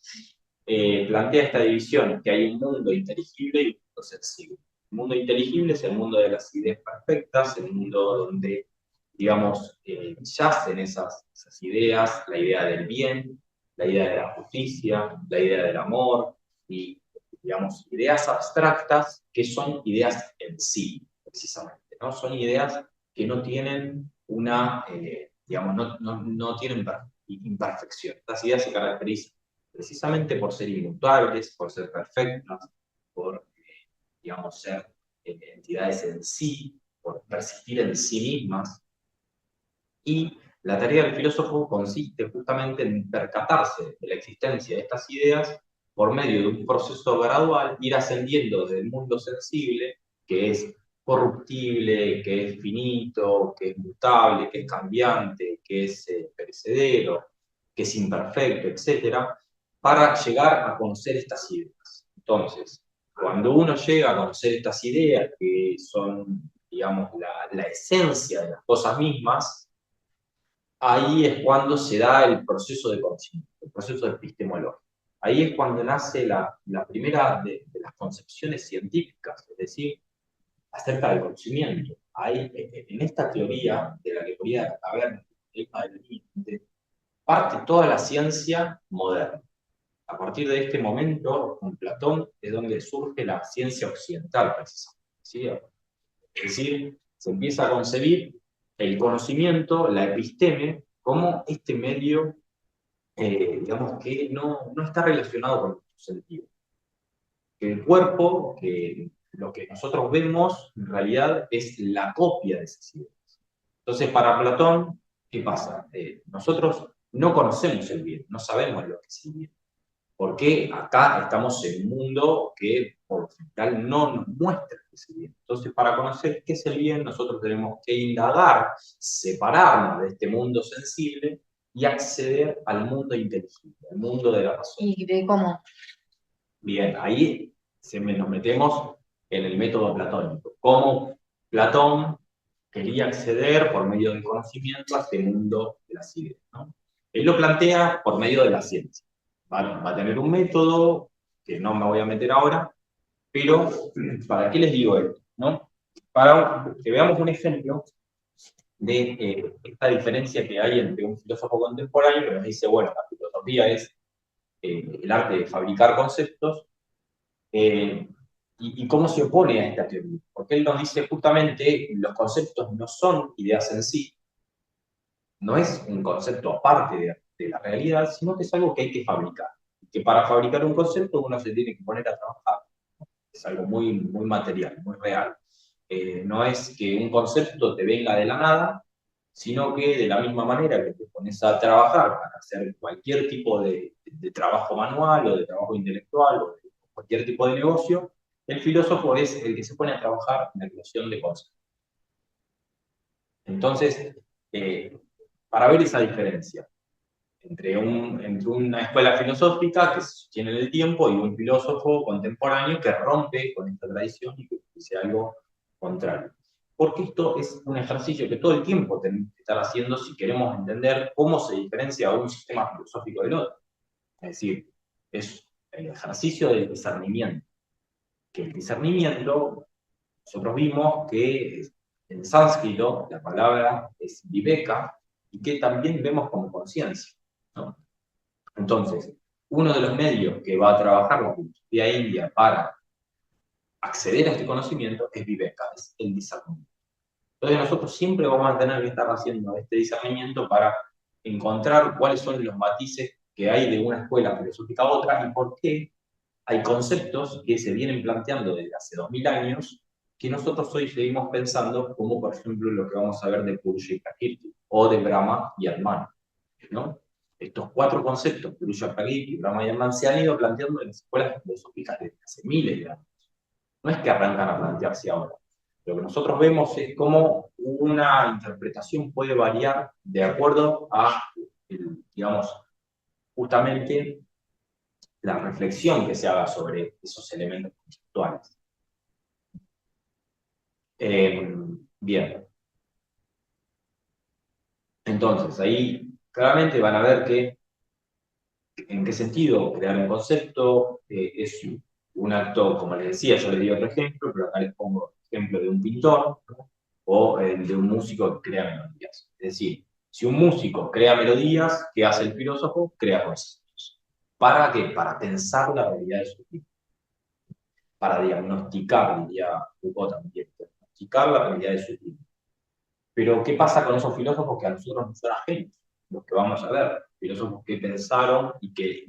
plantea esta división, que hay un mundo inteligible y un mundo sensible. El mundo inteligible es el mundo de las ideas perfectas, el mundo donde, digamos, yacen esas ideas, la idea del bien, la idea de la justicia, la idea del amor, y, digamos, ideas abstractas que son ideas en sí, precisamente, ¿no? Son ideas que no tienen una, digamos, no tienen imperfección. Estas ideas se caracterizan precisamente por ser inmutables, por ser perfectas, por, digamos, ser entidades en sí, por persistir en sí mismas. Y la tarea del filósofo consiste justamente en percatarse de la existencia de estas ideas por medio de un proceso gradual, ir ascendiendo desde el mundo sensible, que es corruptible, que es finito, que es mutable, que es cambiante, que es perecedero, que es imperfecto, etcétera, para llegar a conocer estas ideas. Entonces, cuando uno llega a conocer estas ideas, que son, digamos, la esencia de las cosas mismas, ahí es cuando se da el proceso de conocimiento, el proceso epistemológico. Ahí es cuando nace la primera de las concepciones científicas, es decir, acerca del conocimiento. Ahí, en esta teoría de la teoría de la caverna, parte toda la ciencia moderna. A partir de este momento, con Platón, es donde surge la ciencia occidental, precisamente. ¿Sí? Es decir, se empieza a concebir el conocimiento, la episteme, como este medio, digamos, que no está relacionado con nuestro sentido. Que el cuerpo, que lo que nosotros vemos, en realidad es la copia de esas ideas. Entonces, para Platón, ¿qué pasa? Nosotros no conocemos el bien, no sabemos lo que es el bien. Porque acá estamos en un mundo que por lo general no nos muestra qué es el bien. Entonces, para conocer qué es el bien, nosotros tenemos que indagar, separarnos de este mundo sensible y acceder al mundo inteligible, al mundo de la razón. ¿Y de cómo? Bien, ahí nos metemos en el método platónico. Cómo Platón quería acceder por medio del conocimiento a este mundo de las ideas, ¿no? Él lo plantea por medio de la ciencia. Va a tener un método que no me voy a meter ahora, pero ¿para qué les digo esto? ¿No? Para que veamos un ejemplo de esta diferencia que hay entre un filósofo contemporáneo que nos dice, bueno, la filosofía es el arte de fabricar conceptos, y cómo se opone a esta teoría. Porque él nos dice justamente los conceptos no son ideas en sí, no es un concepto aparte de la realidad, sino que es algo que hay que fabricar. Que para fabricar un concepto uno se tiene que poner a trabajar. Es algo muy, muy material, muy real. No es que un concepto te venga de la nada, sino que de la misma manera que te pones a trabajar para hacer cualquier tipo de trabajo manual o de trabajo intelectual o de cualquier tipo de negocio, el filósofo es el que se pone a trabajar en la creación de conceptos. Entonces, para ver esa diferencia entre una escuela filosófica que se sostiene en el tiempo y un filósofo contemporáneo que rompe con esta tradición y que dice algo contrario. Porque esto es un ejercicio que todo el tiempo tenemos que estar haciendo si queremos entender cómo se diferencia un sistema filosófico del otro. Es decir, es el ejercicio del discernimiento. Que el discernimiento, nosotros vimos que en sánscrito la palabra es viveka y que también vemos como conciencia, ¿no? Entonces, uno de los medios que va a trabajar la filosofía india para acceder a este conocimiento es viveka, es el discernimiento. Entonces nosotros siempre vamos a tener que estar haciendo este discernimiento para encontrar cuáles son los matices que hay de una escuela filosófica a otra y por qué hay conceptos que se vienen planteando desde hace 2000 años que nosotros hoy seguimos pensando, como por ejemplo lo que vamos a ver de Purusha y Prakriti, o de Brahma y Atman, ¿no? Estos cuatro conceptos, Purusha, Prakriti, Brahma y Atman, se han ido planteando en las escuelas filosóficas desde hace miles de años. No es que arrancan a plantearse ahora. Lo que nosotros vemos es cómo una interpretación puede variar de acuerdo a, digamos, justamente la reflexión que se haga sobre esos elementos conceptuales. Bien. Entonces, ahí claramente van a ver que en qué sentido crear un concepto es un acto, como les decía, yo les di otro ejemplo, pero acá les pongo el ejemplo de un pintor, ¿no? O de un músico que crea melodías. Es decir, si un músico crea melodías, ¿qué hace el filósofo? Crea conceptos. ¿Para qué? Para pensar la realidad de su tipo. Para diagnosticar, diría Foucault también, diagnosticar la realidad de su tipo. Pero, ¿qué pasa con esos filósofos que a nosotros nos son ajenos? Los que vamos a ver, filósofos que pensaron y que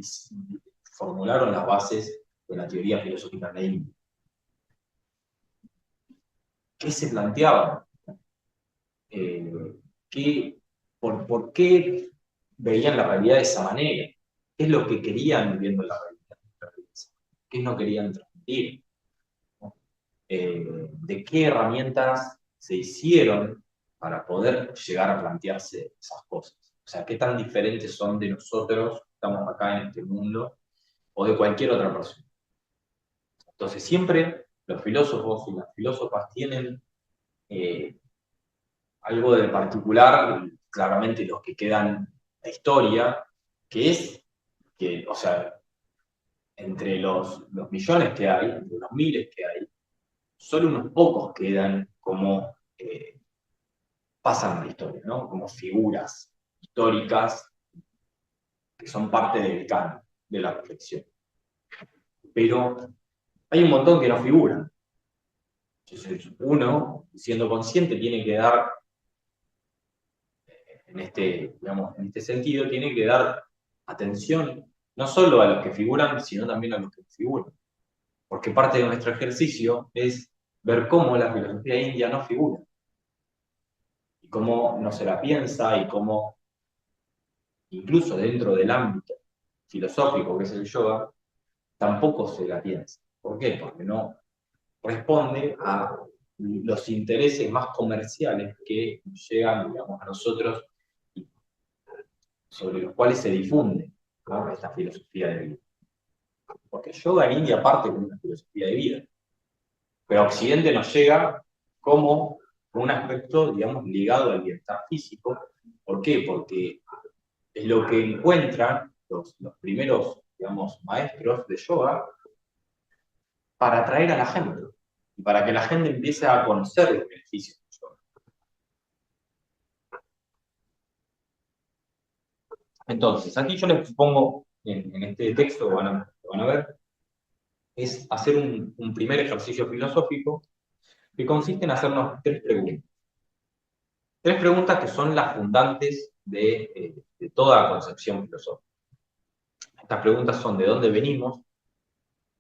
formularon las bases de la teoría filosófica de la India. ¿Qué se planteaba? ¿Por qué veían la realidad de esa manera? ¿Qué es lo que querían viendo la realidad? ¿Qué no querían transmitir? ¿De qué herramientas se hicieron para poder llegar a plantearse esas cosas? O sea, ¿qué tan diferentes son de nosotros que estamos acá en este mundo o de cualquier otra persona? Entonces, siempre los filósofos y las filósofas tienen algo de particular, claramente los que quedan en la historia, que es que, o sea, entre los millones que hay, entre los miles que hay, solo unos pocos quedan como pasan a la historia, ¿no? Como figuras históricas que son parte del canon de la reflexión. Pero hay un montón que no figuran. Entonces, uno, siendo consciente, tiene que dar, digamos, en este sentido, tiene que dar atención no solo a los que figuran, sino también a los que no figuran. Porque parte de nuestro ejercicio es ver cómo la filosofía india no figura. Y cómo no se la piensa y cómo, incluso dentro del ámbito filosófico que es el yoga, tampoco se la piensa. ¿Por qué? Porque no responde a los intereses más comerciales que llegan, digamos, a nosotros y sobre los cuales se difunde, ¿no?, esta filosofía de vida. Porque el yoga en India parte con una filosofía de vida, pero a Occidente nos llega como un aspecto, digamos, ligado al bienestar físico. ¿Por qué? Porque es lo que encuentran los primeros, digamos, maestros de yoga para atraer a la gente y para que la gente empiece a conocer los beneficios del yoga. Entonces, aquí yo les propongo, en este texto lo van a ver, es hacer un primer ejercicio filosófico que consiste en hacernos tres preguntas. Tres preguntas que son las fundantes de toda concepción filosófica. Estas preguntas son: ¿de dónde venimos?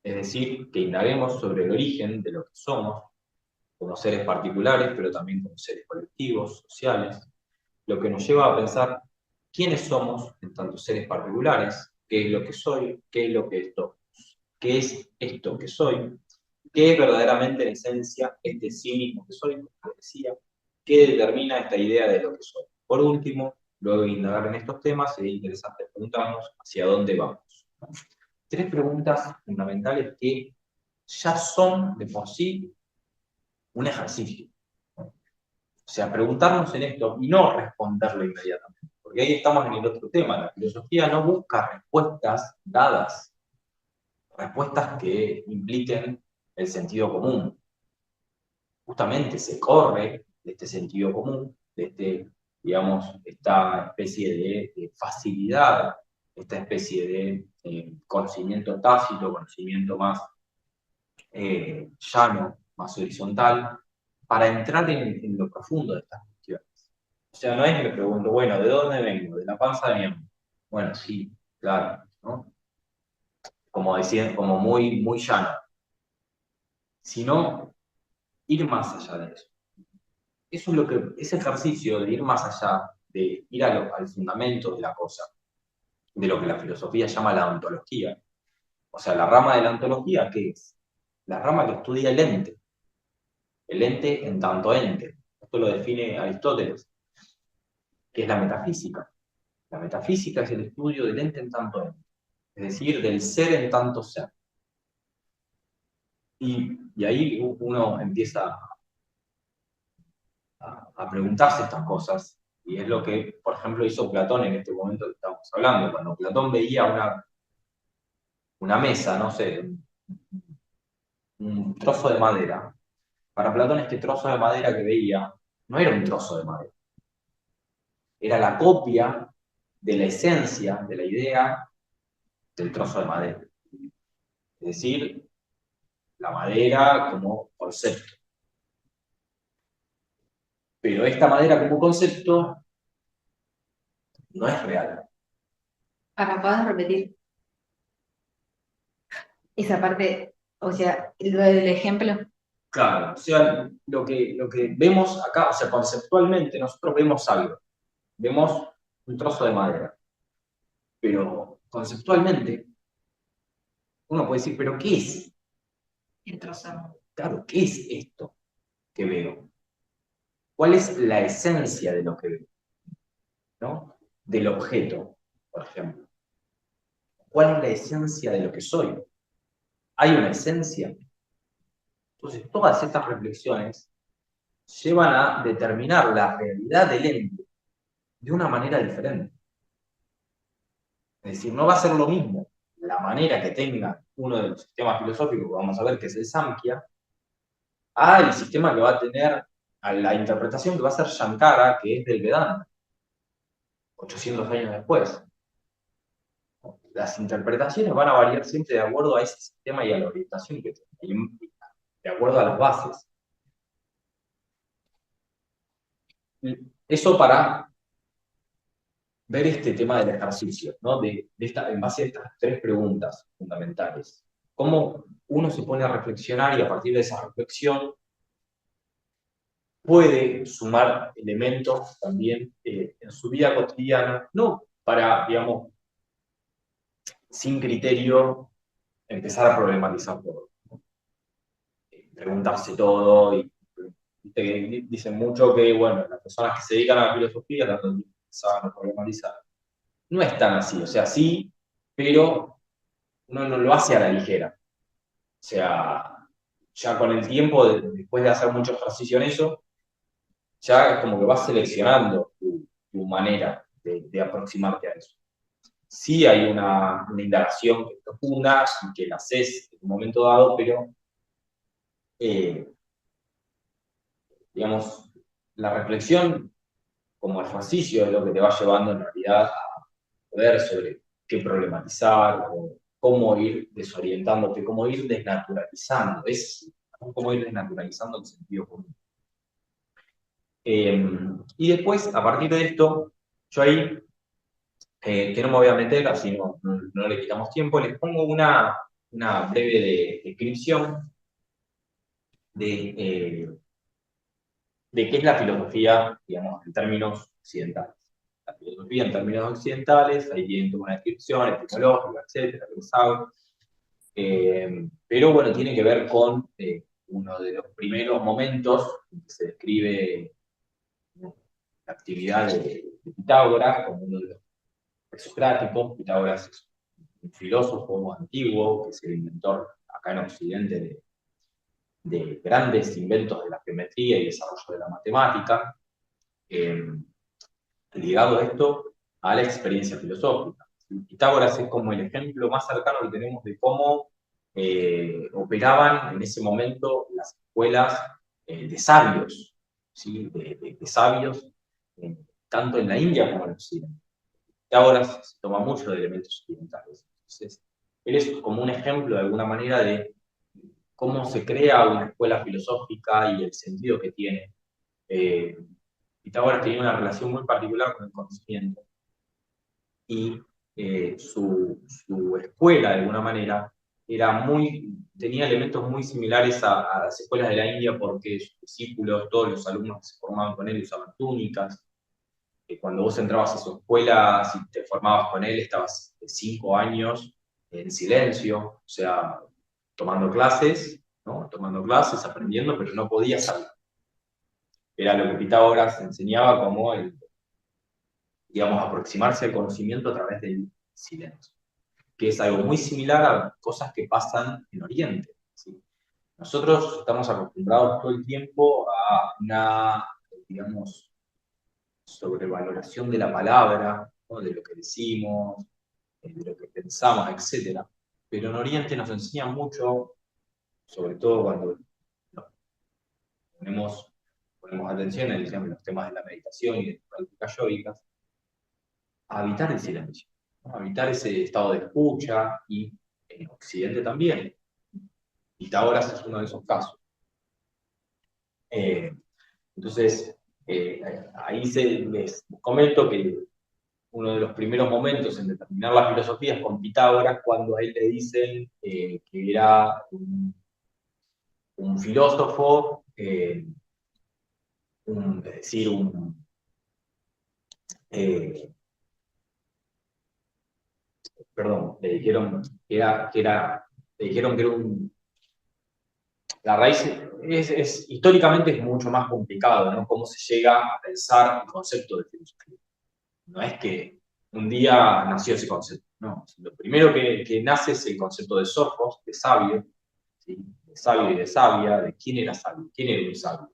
Es decir, que indaguemos sobre el origen de lo que somos, como seres particulares, pero también como seres colectivos, sociales, lo que nos lleva a pensar quiénes somos en tantos seres particulares, qué es lo que soy, qué es lo que esto, qué es esto que soy, qué es verdaderamente en esencia este sí mismo que soy, como decía, qué determina esta idea de lo que soy. Por último, luego de indagar en estos temas, sería interesante preguntarnos hacia dónde vamos. Tres preguntas fundamentales que ya son de por sí un ejercicio. O sea, preguntarnos en esto y no responderlo inmediatamente. Porque ahí estamos en el otro tema. La filosofía no busca respuestas dadas. respuestas que impliquen el sentido común. Justamente se corre de este sentido común, de digamos, esta especie de facilidad, esta especie de conocimiento tácito, conocimiento más llano, más horizontal, para entrar en lo profundo de estas cuestiones. O sea, no es que me pregunto, bueno, ¿de dónde vengo? De la panza de mi mamá. Bueno, sí, claro, ¿no? Como decía, como muy, muy llano. Sino ir más allá de eso. Eso es lo que, ese ejercicio de ir más allá, de ir al fundamento de la cosa, de lo que la filosofía llama la ontología. O sea, la rama de la ontología, ¿qué es? La rama que estudia el ente en tanto ente. Esto lo define Aristóteles, que es la metafísica. La metafísica es el estudio del ente en tanto ente, es decir, del ser en tanto ser. Y ahí uno empieza a preguntarse estas cosas, y es lo que, por ejemplo, hizo Platón en este momento que estamos hablando. Cuando Platón veía una mesa, no sé, un trozo de madera, para Platón este trozo de madera que veía no era un trozo de madera, era la copia de la esencia, de la idea del trozo de madera. Es decir, la madera como concepto. Pero esta madera como concepto no es real. Ahora, ¿puedes repetir esa parte? O sea, lo del ejemplo. Claro, o sea, lo que vemos acá, o sea, conceptualmente nosotros vemos algo, vemos un trozo de madera, pero conceptualmente uno puede decir, ¿pero qué es? El trozo. Claro, ¿qué es esto que veo? ¿Cuál es la esencia de lo que veo? ¿No? Del objeto, por ejemplo. ¿Cuál es la esencia de lo que soy? ¿Hay una esencia? Entonces, todas estas reflexiones llevan a determinar la realidad del ente de una manera diferente. Es decir, no va a ser lo mismo la manera que tenga uno de los sistemas filosóficos que vamos a ver, que es el Samkhya, al sistema que va a tener, a la interpretación que va a hacer Shankara, que es del Vedanta, 800 años después. Las interpretaciones van a variar siempre de acuerdo a ese sistema y a la orientación que tiene, de acuerdo a las bases. Eso para ver este tema del ejercicio, ¿no? En base a estas tres preguntas fundamentales. Cómo uno se pone a reflexionar y a partir de esa reflexión puede sumar elementos también en su vida cotidiana, no para, digamos, sin criterio, empezar a problematizar todo, ¿no? Preguntarse todo, y dicen mucho que, bueno, las personas que se dedican a la filosofía tanto empezaban a problematizar. No es tan así, o sea, sí, pero uno no lo hace a la ligera. O sea, ya con el tiempo, después de hacer mucho ejercicio en eso, ya es como que vas seleccionando tu manera de aproximarte a eso. Sí hay una indagación que es profunda y que la haces en un momento dado, pero, digamos, la reflexión como ejercicio es lo que te va llevando en realidad a ver sobre qué problematizar, o cómo ir desorientándote, cómo ir desnaturalizando, es cómo ir desnaturalizando el sentido común. Y después, a partir de esto, yo ahí, que no me voy a meter, así no le quitamos tiempo, les pongo una breve descripción de, de qué es la filosofía, digamos, en términos occidentales. La filosofía en términos occidentales, ahí tienen toda una descripción etimológica, etcétera, que los hago. Pero bueno, tiene que ver con uno de los primeros momentos en que se describe, ¿no?, la actividad de Pitágoras como uno de los presocráticos. Pitágoras es un filósofo antiguo, que es el inventor acá en Occidente de grandes inventos de la geometría y desarrollo de la matemática, ligado a esto a la experiencia filosófica. Pitágoras es como el ejemplo más cercano que tenemos de cómo operaban en ese momento las escuelas de sabios, ¿sí? De sabios, tanto en la India como en Occidente. Y ahora se toma mucho de elementos occidentales. Entonces, él es como un ejemplo de alguna manera de cómo se crea una escuela filosófica y el sentido que tiene. Pitágoras tenía una relación muy particular con el conocimiento y su escuela, de alguna manera, tenía elementos muy similares a las escuelas de la India porque sus discípulos, todos los alumnos que se formaban con él usaban túnicas. Cuando vos entrabas a su escuela, si te formabas con él, estabas 5 años en silencio, o sea, tomando clases, ¿no? Tomando clases, aprendiendo, pero no podías hablar. Era lo que Pitágoras enseñaba como digamos, aproximarse al conocimiento a través del silencio, que es algo muy similar a cosas que pasan en Oriente, ¿sí? Nosotros estamos acostumbrados todo el tiempo a una, digamos, sobrevaloración de la palabra, ¿no? De lo que decimos, de lo que pensamos, etc. Pero en Oriente nos enseña mucho, sobre todo cuando nos ponemos atención en los temas de la meditación y de las prácticas yógicas, a habitar el silencio, ¿no? A habitar ese estado de escucha y en Occidente también. Pitágoras es uno de esos casos. Entonces, ahí les comento que uno de los primeros momentos en determinar la filosofía es con Pitágoras, cuando a él le dicen que era un filósofo, es decir, eh, perdón, le dijeron le dijeron que era la raíz históricamente es mucho más complicado, ¿no? Cómo se llega a pensar el concepto de filosofía. No es que un día nació ese concepto, no. Lo primero que nace es el concepto de Sofos, de sabio, ¿sí? De sabio y de sabia, de quién era sabio, quién era un sabio.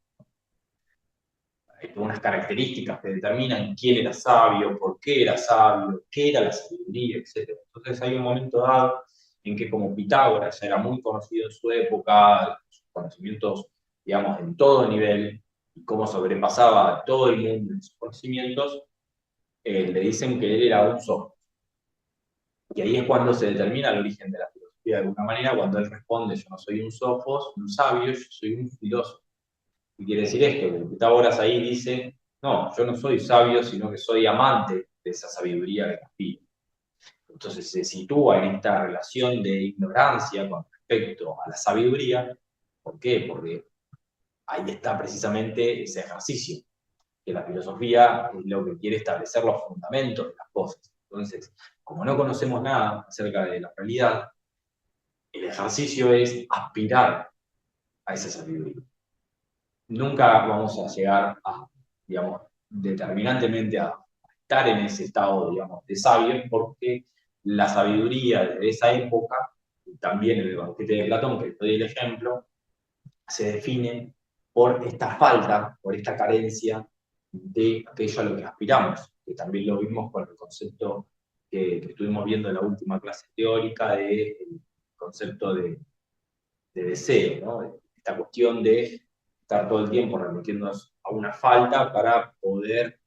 Hay unas características que determinan quién era sabio, por qué era sabio, qué era la sabiduría, etc. Entonces hay un momento dado en que como Pitágoras ya era muy conocido en su época, sus conocimientos, digamos, en todo nivel, y cómo sobrepasaba a todo el mundo en sus conocimientos, le dicen que él era un sofo. Y ahí es cuando se determina el origen de la filosofía de alguna manera, cuando él responde, yo no soy un sofos, un sabio, yo soy un filósofo. ¿Qué quiere decir esto? Que Pitágoras ahí dice, no, yo no soy sabio, sino que soy amante de esa sabiduría que aspiro. Entonces se sitúa en esta relación de ignorancia con respecto a la sabiduría. ¿Por qué? Porque ahí está precisamente ese ejercicio, que la filosofía es lo que quiere establecer los fundamentos de las cosas. Entonces, como no conocemos nada acerca de la realidad, el ejercicio es aspirar a esa sabiduría. Nunca vamos a llegar a, digamos, determinantemente a estar en ese estado, digamos, de sabio, porque la sabiduría de esa época, también en el banquete de Platón, que doy el ejemplo, se define por esta falta, por esta carencia de aquello a lo que aspiramos, que también lo vimos con el concepto que estuvimos viendo en la última clase teórica del concepto de deseo, ¿no? Esta cuestión de estar todo el tiempo remitiéndonos a una falta para poder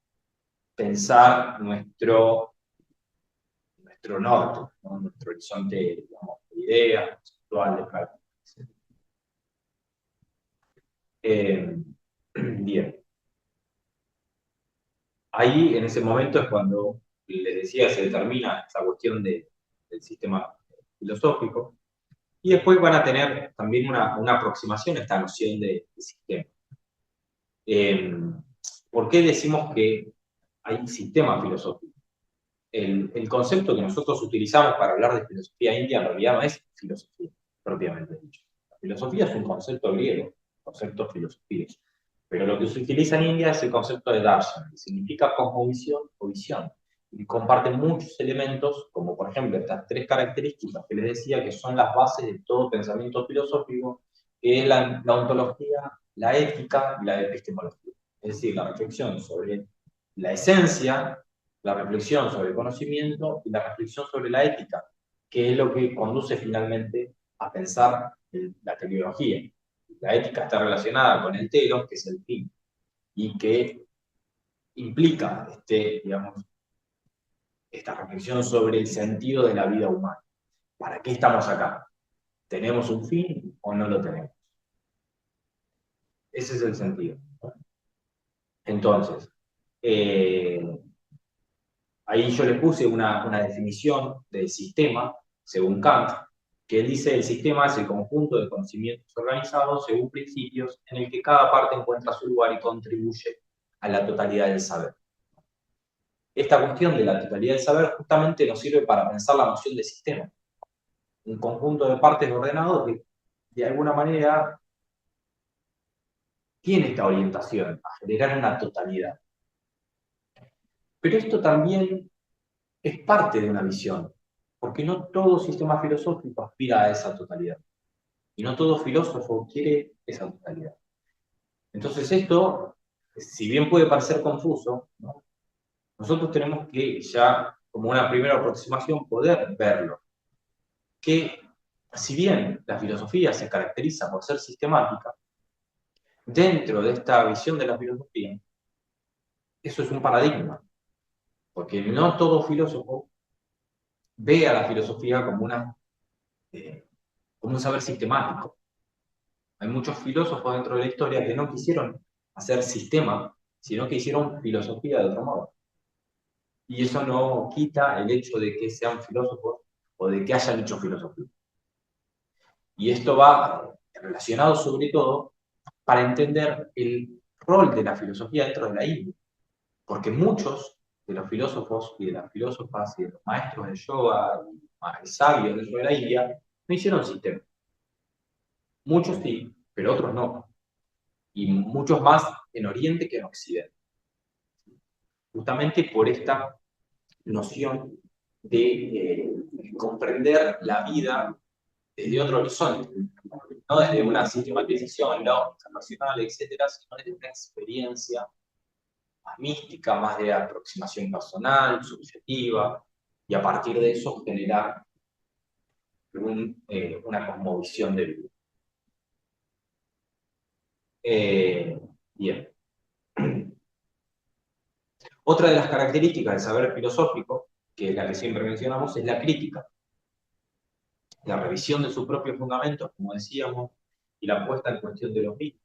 pensar nuestro norte, ¿no? Nuestro horizonte, digamos, de ideas, conceptual, de prácticas. Bien. Ahí, en ese momento, es cuando les decía, se determina esa cuestión del sistema filosófico, y después van a tener también una aproximación a esta noción de sistema. ¿Por qué decimos que hay sistema filosófico? El concepto que nosotros utilizamos para hablar de filosofía india en realidad no es filosofía, propiamente dicho. La filosofía es un concepto griego, concepto de filosofía. Pero lo que se utiliza en India es el concepto de darshan, que significa cosmovisión o visión. Y comparten muchos elementos, como por ejemplo estas 3 características que les decía, que son las bases de todo pensamiento filosófico, que es la ontología, la ética y la epistemología. Es decir, la reflexión sobre la esencia, la reflexión sobre el conocimiento y la reflexión sobre la ética, que es lo que conduce finalmente a pensar la teleología. La ética está relacionada con el telos, que es el fin, y que implica digamos, esta reflexión sobre el sentido de la vida humana. ¿Para qué estamos acá? ¿Tenemos un fin o no lo tenemos? Ese es el sentido. Entonces, ahí yo le puse una definición del sistema, según Kant, que él dice el sistema es el conjunto de conocimientos organizados según principios en el que cada parte encuentra su lugar y contribuye a la totalidad del saber. Esta cuestión de la totalidad del saber justamente nos sirve para pensar la noción de sistema. Un conjunto de partes ordenados que de alguna manera tiene esta orientación a generar una totalidad. Pero esto también es parte de una visión, porque no todo sistema filosófico aspira a esa totalidad. Y no todo filósofo quiere esa totalidad. Entonces esto, si bien puede parecer confuso, ¿no? Nosotros tenemos que ya, como una primera aproximación, poder verlo. Que si bien la filosofía se caracteriza por ser sistemática, dentro de esta visión de la filosofía, eso es un paradigma. Porque no todo filósofo ve a la filosofía como un saber sistemático. Hay muchos filósofos dentro de la historia que no quisieron hacer sistema, sino que hicieron filosofía de otro modo. Y eso no quita el hecho de que sean filósofos o de que hayan hecho filosofía. Y esto va relacionado sobre todo para entender el rol de la filosofía dentro de la India. Porque muchos de los filósofos y de las filósofas y de los maestros de yoga y sabios dentro de la India no hicieron sistema. Muchos sí, pero otros no. Y muchos más en Oriente que en Occidente. Justamente por esta noción de comprender la vida desde otro horizonte, no desde una sistematización lógica, racional, etcétera, sino desde una experiencia más mística, más de aproximación personal, subjetiva, y a partir de eso generar una cosmovisión de vida. Bien. Otra de las características del saber filosófico, que es la que siempre mencionamos, es la crítica. La revisión de sus propios fundamentos, como decíamos, y la puesta en cuestión de los mismos.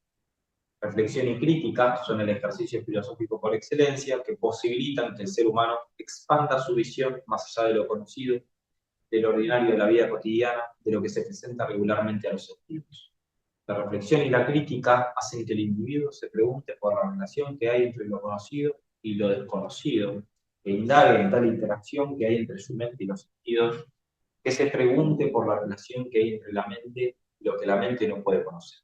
Reflexión y crítica son el ejercicio filosófico por excelencia que posibilitan que el ser humano expanda su visión más allá de lo conocido, de lo ordinario de la vida cotidiana, de lo que se presenta regularmente a los sentidos. La reflexión y la crítica hacen que el individuo se pregunte por la relación que hay entre lo conocido y lo desconocido, e indague en tal interacción que hay entre su mente y los sentidos, que se pregunte por la relación que hay entre la mente y lo que la mente no puede conocer.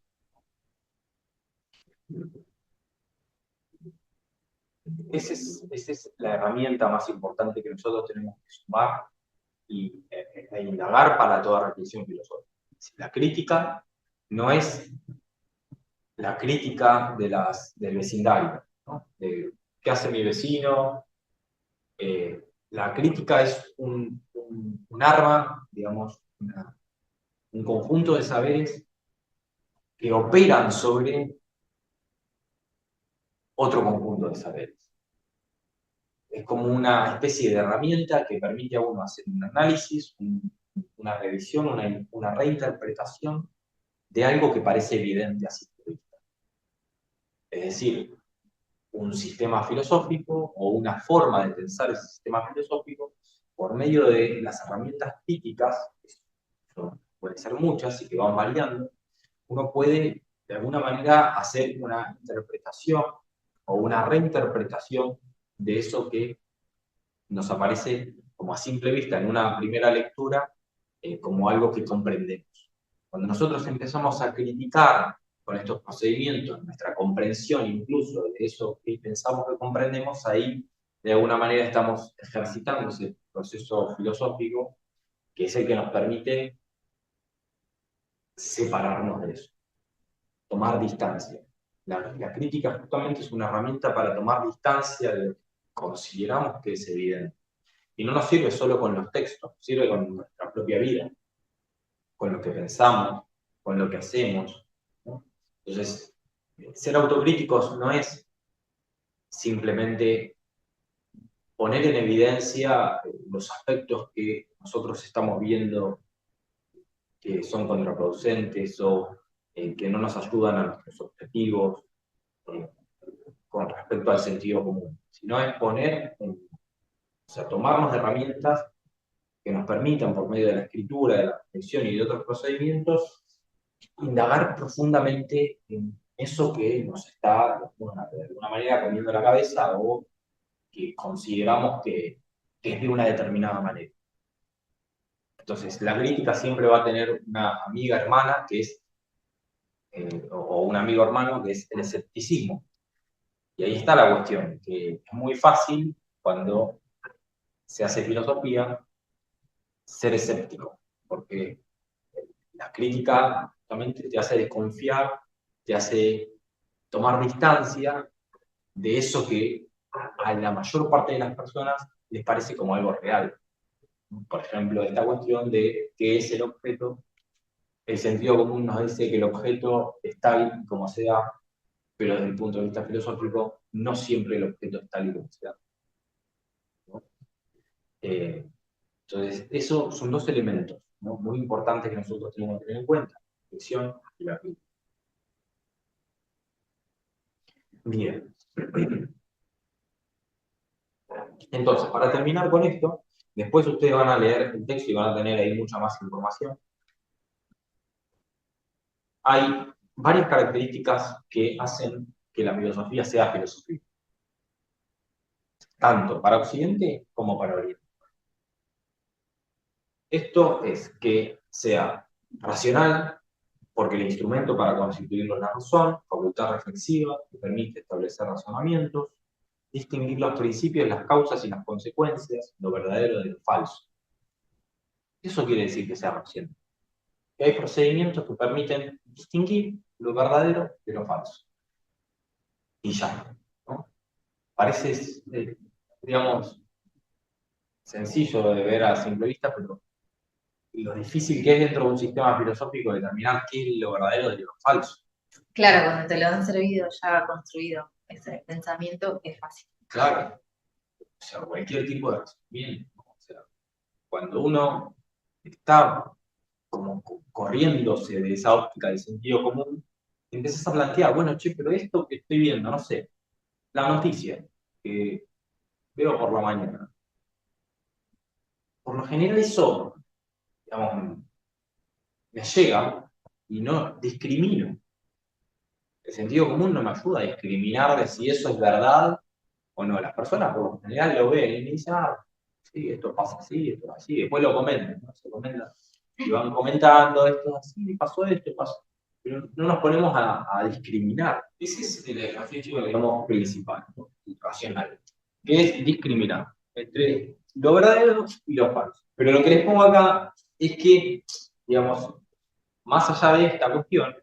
Esa es la herramienta más importante que nosotros tenemos que sumar e indagar para toda reflexión filosófica. La crítica no es la crítica del vecindario, ¿no? De qué hace mi vecino. La crítica es un arma, digamos, un conjunto de saberes que operan sobre otro conjunto de saberes. Es como una especie de herramienta que permite a uno hacer un análisis, una revisión, una reinterpretación de algo que parece evidente a simple vista. Es decir, un sistema filosófico o una forma de pensar ese sistema filosófico por medio de las herramientas críticas, que pueden ser muchas y que van variando, uno puede de alguna manera hacer una interpretación o una reinterpretación de eso que nos aparece como a simple vista en una primera lectura como algo que comprendemos. Cuando nosotros empezamos a criticar con estos procedimientos nuestra comprensión incluso de eso que pensamos que comprendemos, ahí de alguna manera estamos ejercitando ese proceso filosófico que es el que nos permite separarnos de eso, tomar distancia. La crítica justamente es una herramienta para tomar distancia de lo que consideramos que es evidente. Y no nos sirve solo con los textos, sirve con nuestra propia vida. con lo que pensamos, con lo que hacemos, ¿no? Entonces, ser autocríticos no es simplemente poner en evidencia los aspectos que nosotros estamos viendo que son contraproducentes o que no nos ayudan a nuestros objetivos eh, con respecto al sentido común, sino es poner, o sea, tomarnos de herramientas que nos permitan, por medio de la escritura, de la reflexión y de otros procedimientos, indagar profundamente en eso que nos está, de alguna manera, comiendo la cabeza o que consideramos que es de una determinada manera. Entonces, la crítica siempre va a tener una amiga hermana que es, o un amigo hermano que es el escepticismo. Y ahí está la cuestión, que es muy fácil cuando se hace filosofía ser escéptico, porque la crítica justamente te hace desconfiar, te hace tomar distancia de eso que a la mayor parte de las personas les parece como algo real. Por ejemplo, esta cuestión de qué es el objeto. El sentido común nos dice que el objeto está ahí como sea, pero desde el punto de vista filosófico, no siempre el objeto está ahí como sea, ¿no? Entonces, esos son dos elementos, ¿no?, muy importantes que nosotros tenemos que tener en cuenta: la reflexión y la crítica. Bien. Entonces, para terminar con esto, después ustedes van a leer el texto y van a tener ahí mucha más información. Hay varias características que hacen que la filosofía sea filosofía, tanto para Occidente como para Oriente. Esto es que sea racional, porque el instrumento para constituirlo es la razón, facultad reflexiva, que permite establecer razonamientos, distinguir los principios, las causas y las consecuencias, lo verdadero de lo falso. Eso quiere decir que sea racional. Que hay procedimientos que permiten distinguir lo verdadero de lo falso. Y ya, ¿no? Parece, digamos, sencillo de ver a simple vista, pero lo difícil que es dentro de un sistema filosófico determinar qué es lo verdadero de lo falso. Claro, cuando te lo han servido ya construido ese pensamiento, es fácil. Claro. O sea, cualquier tipo de razonamiento, ¿no? O sea, cuando uno está como corriéndose de esa óptica del sentido común, empiezas a plantear, bueno, che, pero esto que estoy viendo, no sé, la noticia que veo por la mañana, por lo general eso, digamos, me llega y no discrimino. El sentido común no me ayuda a discriminar de si eso es verdad o no. Las personas por lo general lo ven y me dicen, ah, sí, esto pasa así, esto es así, después lo comentan, ¿no? Se comentan y van comentando, esto es así, pasó esto, pasó. Pero no nos ponemos a discriminar. Ese es el ejercicio, digamos, principal, ¿no?, racional, que es discriminar entre lo verdadero y lo falso. Pero lo que les pongo acá es que, digamos, más allá de esta cuestión,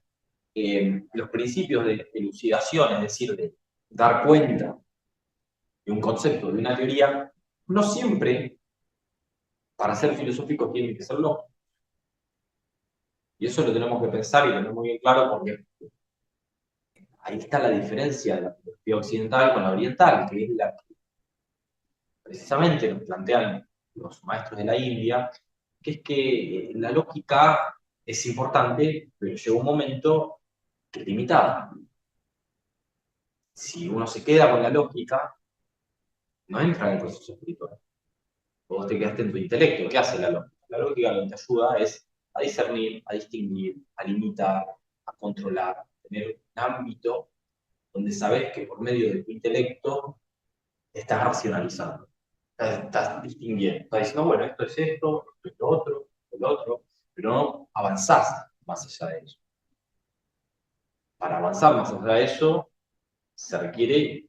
los principios de elucidación, es decir, de dar cuenta de un concepto, de una teoría, no siempre, para ser filosóficos, tienen que ser lógicos. Y eso lo tenemos que pensar y tener muy bien claro, porque ahí está la diferencia de la filosofía occidental con la oriental, que es la que precisamente nos plantean los maestros de la India, que es que la lógica es importante, pero llega un momento que es limitada. Si uno se queda con la lógica, no entra en el proceso espiritual. Vos te quedaste en tu intelecto. ¿Qué hace la lógica? La lógica lo que te ayuda es a discernir, a distinguir, a limitar, a controlar, a tener un ámbito donde sabes que por medio de tu intelecto estás racionalizando, estás distinguiendo, estás diciendo, bueno, esto es esto es lo otro, pero no avanzás más allá de eso. Para avanzar más allá de eso, se requiere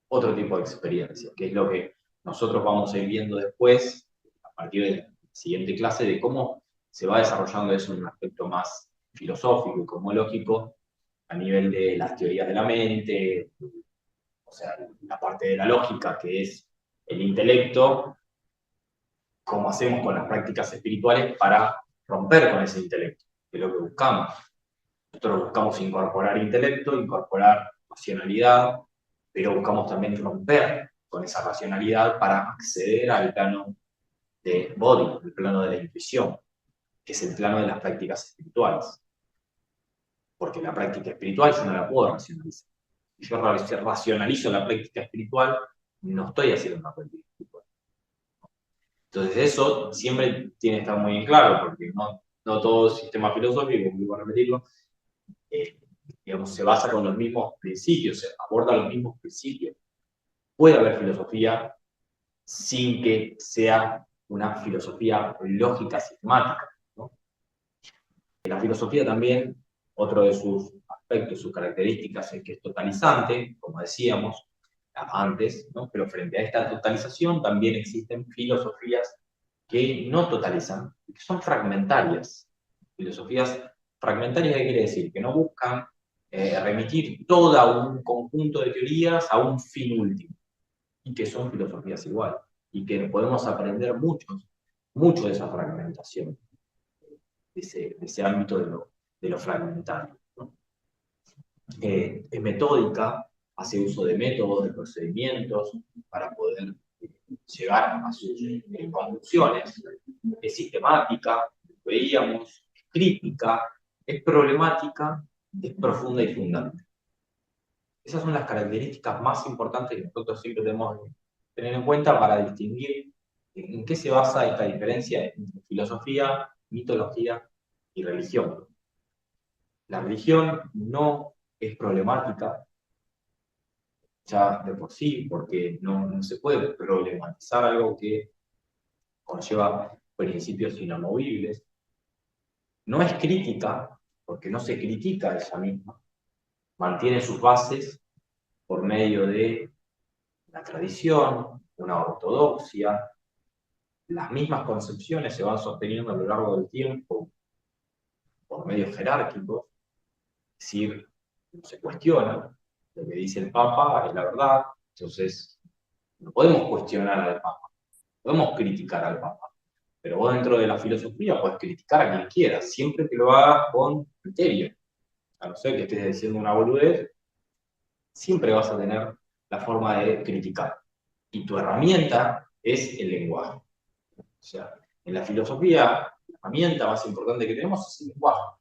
otro tipo de experiencia, que es lo que nosotros vamos a ir viendo después, a partir de la siguiente clase, de cómo se va desarrollando eso en un aspecto más filosófico y cosmológico, a nivel de las teorías de la mente, o sea, la parte de la lógica, que es el intelecto, cómo hacemos con las prácticas espirituales para romper con ese intelecto, que es lo que buscamos. Nosotros buscamos incorporar intelecto, incorporar racionalidad, pero buscamos también romper con esa racionalidad para acceder al plano de body, el plano de la intuición, que es el plano de las prácticas espirituales. Porque la práctica espiritual yo no la puedo racionalizar. Si yo racionalizo la práctica espiritual, no estoy haciendo una práctica espiritual. Entonces eso siempre tiene que estar muy en claro, porque no todo sistema filosófico, vuelvo a repetirlo, digamos, se basa con los mismos principios, se aborda los mismos principios. Puede haber filosofía sin que sea una filosofía lógica, sistemática, ¿no? La filosofía también, otro de sus aspectos, sus características, es que es totalizante, como decíamos antes, ¿no? Pero frente a esta totalización también existen filosofías que no totalizan, que son fragmentarias. Filosofías fragmentarias, ¿qué quiere decir? Que no buscan remitir todo un conjunto de teorías a un fin último, y que son filosofías iguales, y que podemos aprender mucho de esa fragmentación, de ese ámbito de lo fragmentario, ¿no? Es metódica, hace uso de métodos, de procedimientos para poder llegar a sus conclusiones, es sistemática, veíamos, es crítica, es problemática, es profunda y fundante. Esas son las características más importantes que nosotros siempre tenemos que tener en cuenta para distinguir en qué se basa esta diferencia entre filosofía, mitología y religión. La religión no es problemática ya de por sí, porque no se puede problematizar algo que conlleva principios inamovibles. No es crítica, porque no se critica a ella misma, mantiene sus bases por medio de la tradición, una ortodoxia, las mismas concepciones se van sosteniendo a lo largo del tiempo por medios jerárquicos, es decir, no se cuestiona, lo que dice el Papa es la verdad, entonces no podemos cuestionar al Papa, podemos criticar al Papa, pero vos dentro de la filosofía podés criticar a quien quieras, siempre que lo hagas con criterio, a no ser que estés diciendo una boludez, siempre vas a tener la forma de criticar, y tu herramienta es el lenguaje. O sea, en la filosofía, la herramienta más importante que tenemos es el lenguaje.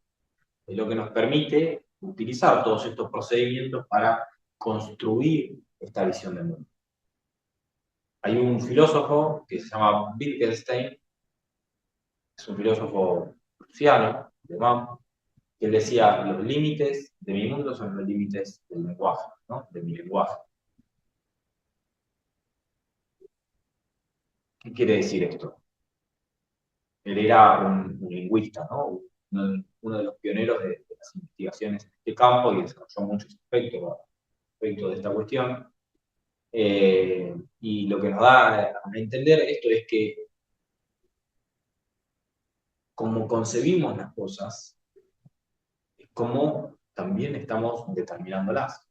Es lo que nos permite utilizar todos estos procedimientos para construir esta visión del mundo. Hay un filósofo que se llama Wittgenstein, es un filósofo prusiano, alemán, que él decía, los límites de mi mundo son los límites del lenguaje, ¿no? De mi lenguaje. ¿Qué quiere decir esto? Él era un lingüista, ¿no? Uno de los pioneros de las investigaciones en este campo y desarrolló muchos aspectos de esta cuestión. Y lo que nos da a entender esto es que como concebimos las cosas, es como también estamos determinándolas.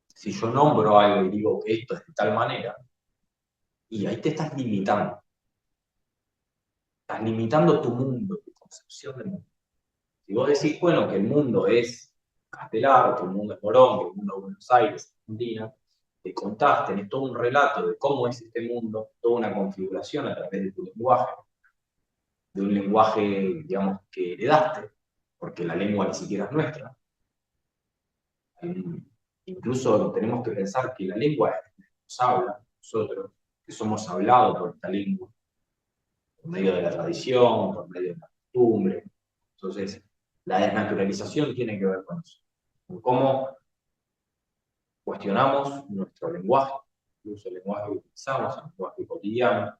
Si yo nombro algo y digo que esto es de tal manera, y ahí te estás limitando. Estás limitando tu mundo, tu concepción del mundo. Si vos decís, bueno, que el mundo es Castelar, que el mundo es Morón, que el mundo es Buenos Aires, Argentina, te contás, tenés todo un relato de cómo es este mundo, toda una configuración a través de tu lenguaje, de un lenguaje, digamos, que heredaste, porque la lengua ni siquiera es nuestra. Incluso tenemos que pensar que la lengua nos habla, nosotros, que somos hablados por esta lengua, por medio de la tradición, por medio de la costumbre. Entonces, la desnaturalización tiene que ver con eso, con cómo cuestionamos nuestro lenguaje, incluso el lenguaje que utilizamos, el lenguaje cotidiano,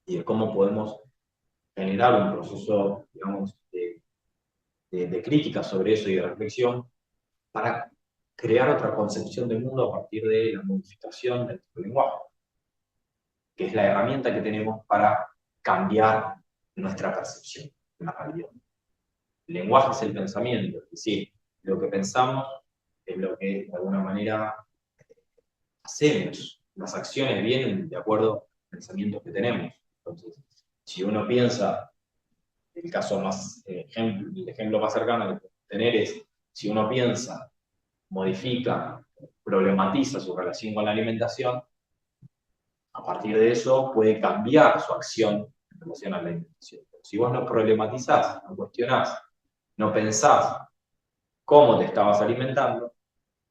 y de cómo podemos generar un proceso, digamos, de crítica sobre eso y de reflexión para crear otra concepción del mundo a partir de la modificación de nuestro lenguaje, que es la herramienta que tenemos para cambiar nuestra percepción de la realidad. El lenguaje es el pensamiento, es decir, lo que pensamos es lo que de alguna manera hacemos. Las acciones vienen de acuerdo a los pensamientos que tenemos. Entonces, si uno piensa el caso más, el ejemplo más cercano que puede tener es, si uno piensa, modifica, problematiza su relación con la alimentación, a partir de eso puede cambiar su acción en relación a la alimentación. Si vos no problematizás, no cuestionás, no pensás cómo te estabas alimentando,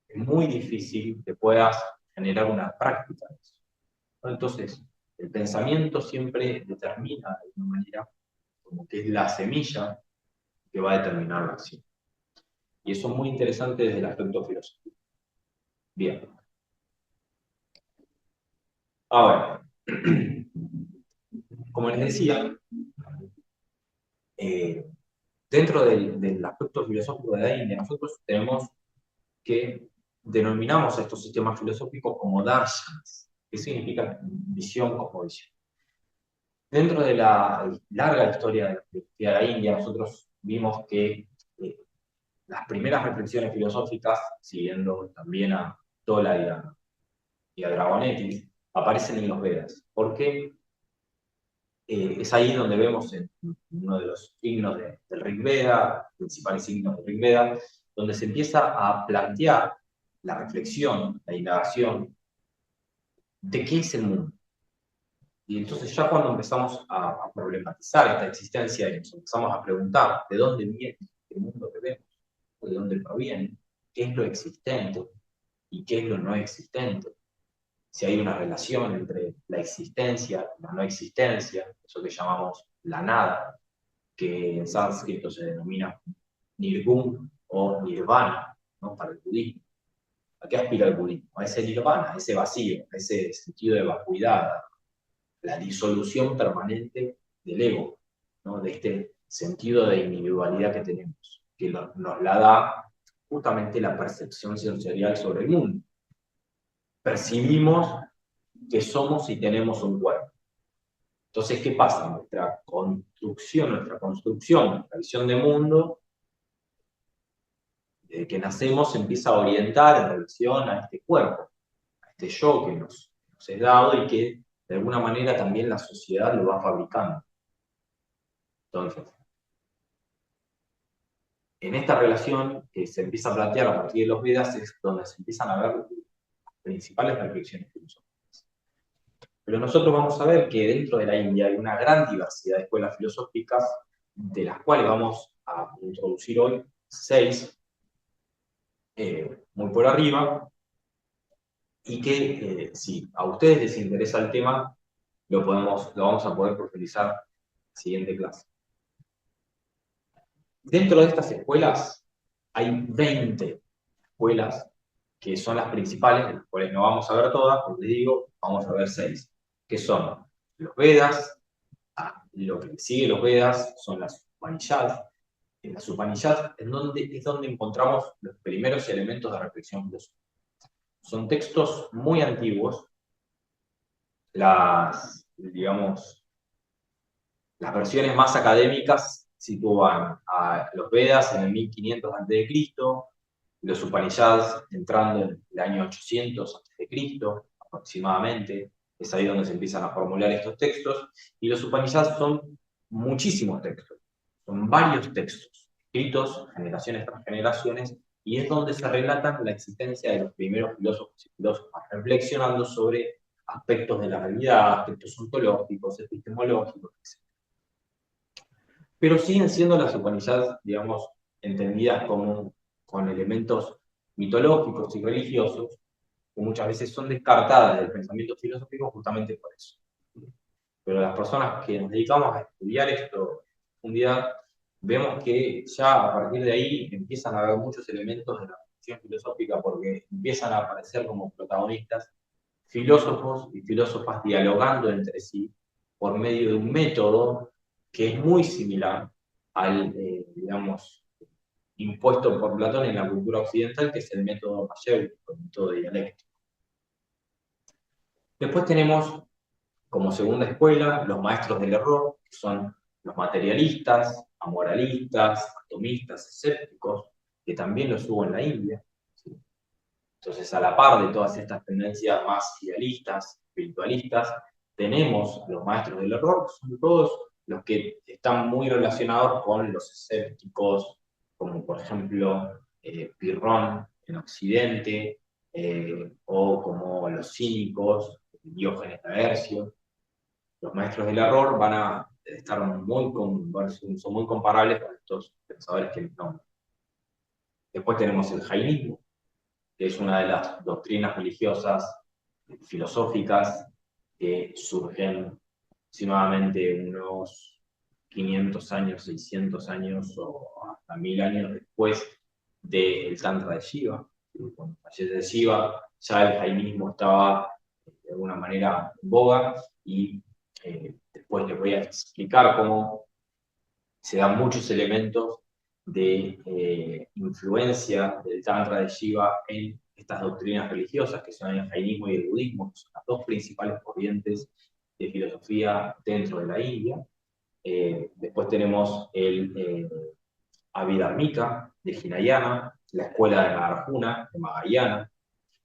es muy difícil que puedas generar una práctica de eso. Entonces, el pensamiento siempre determina de alguna manera, como que es la semilla que va a determinar la acción. Y eso es muy interesante desde el aspecto filosófico. Bien. Ahora, como les decía, dentro del aspecto filosófico de la India, nosotros tenemos que denominamos a estos sistemas filosóficos como darshanas, que significa visión, cosmovisión. Dentro de la larga historia de la filosofía de la India, nosotros vimos que las primeras reflexiones filosóficas, siguiendo también a Tola y a Dragonetti, aparecen en los Vedas. ¿Por qué? Es ahí donde vemos en uno de los signos del Rig Veda, principales signos del Rig Veda, donde se empieza a plantear la reflexión, la indagación de qué es el mundo. Y entonces ya cuando empezamos a problematizar esta existencia y nos empezamos a preguntar de dónde viene el mundo que vemos, o de dónde proviene, qué es lo existente y qué es lo no existente, si hay una relación entre la existencia y la no existencia, eso que llamamos la nada, que en sánscrito se denomina nirgun o nirvana, ¿no? Para el budismo. ¿A qué aspira el budismo? A ese nirvana, a ese vacío, a ese sentido de vacuidad, la disolución permanente del ego, ¿no? De este sentido de individualidad que tenemos, que nos la da justamente la percepción sensorial sobre el mundo. Percibimos que somos y tenemos un cuerpo. Entonces, ¿qué pasa? Nuestra construcción, nuestra visión de mundo, desde que nacemos, se empieza a orientar en relación a este cuerpo, a este yo que nos es dado y que de alguna manera también la sociedad lo va fabricando. Entonces, en esta relación que se empieza a plantear a partir de los Vedas es donde se empiezan a ver las principales reflexiones filosóficas. Pero nosotros vamos a ver que dentro de la India hay una gran diversidad de escuelas filosóficas, de las cuales vamos a introducir hoy 6, muy por arriba, y que si a ustedes les interesa el tema, lo vamos a poder profundizar en la siguiente clase. Dentro de estas escuelas hay 20 escuelas que son las principales, de las cuales no vamos a ver todas, como les digo, vamos a ver 6, que son los Vedas, lo que sigue los Vedas son las Upanishads. En las Upanishads es donde encontramos los primeros elementos de reflexión filosófica. Son textos muy antiguos, digamos, las versiones más académicas sitúan a los Vedas en el 1500 a.C., los Upanishads entrando en el año 800 a.C. aproximadamente, es ahí donde se empiezan a formular estos textos, y los Upanishads son muchísimos textos, son varios textos, escritos generaciones tras generaciones, y es donde se relata la existencia de los primeros filósofos y filósofas, reflexionando sobre aspectos de la realidad, aspectos ontológicos, epistemológicos, etc. Pero siguen siendo las Upanishads, digamos, entendidas como con elementos mitológicos y religiosos, que muchas veces son descartadas del pensamiento filosófico justamente por eso. Pero las personas que nos dedicamos a estudiar esto en profundidad, vemos que ya a partir de ahí empiezan a haber muchos elementos de la reflexión filosófica porque empiezan a aparecer como protagonistas filósofos y filósofas dialogando entre sí por medio de un método que es muy similar al, digamos, impuesto por Platón en la cultura occidental, que es el método mayéutico, el método dialéctico. Después tenemos como segunda escuela los maestros del error, que son los materialistas, amoralistas, atomistas, escépticos, que también los hubo en la India. ¿Sí? Entonces, a la par de todas estas tendencias más idealistas, espiritualistas, tenemos los maestros del error, que son todos los que están muy relacionados con los escépticos, como por ejemplo Pirrón en Occidente, o como los cínicos, Diógenes Laercio. Los maestros del error van a estar son muy comparables con estos pensadores que les nombro. Después tenemos el jainismo, que es una de las doctrinas religiosas, filosóficas, que surgen aproximadamente unos 500 años, 600 años o hasta 1000 años después del Tantra de Shiva. Cuando fallece Shiva, ya el jainismo estaba de alguna manera en boga, y después les voy a explicar cómo se dan muchos elementos de influencia del Tantra de Shiva en estas doctrinas religiosas, que son el jainismo y el budismo, que son las dos principales corrientes de filosofía dentro de la India. Después tenemos el Abhidharmika de Hinayana, la escuela de Nagarjuna de Mahayana,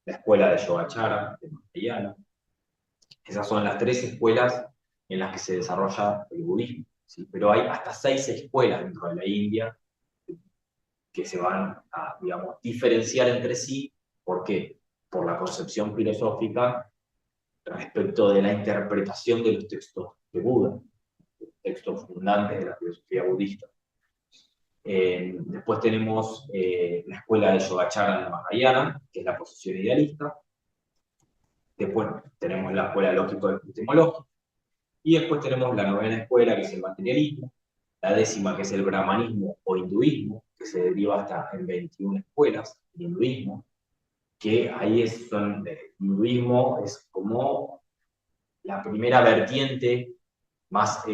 la escuela de Yogacara de Mahayana. Esas son las tres escuelas en las que se desarrolla el budismo, ¿sí? Pero hay hasta 6 escuelas dentro de la India que se van a, digamos, diferenciar entre sí. ¿Por qué? Por la concepción filosófica respecto de la interpretación de los textos de Buda, textos fundantes de la filosofía budista. Después tenemos la escuela de Yogacara de Mahayana, que es la posición idealista. Después tenemos la escuela lógico-epistemológica. Y después tenemos la novena escuela, que es el materialismo. La décima, que es el brahmanismo o hinduismo, que se deriva hasta en 21 escuelas de hinduismo, que ahí hinduismo es como la primera vertiente más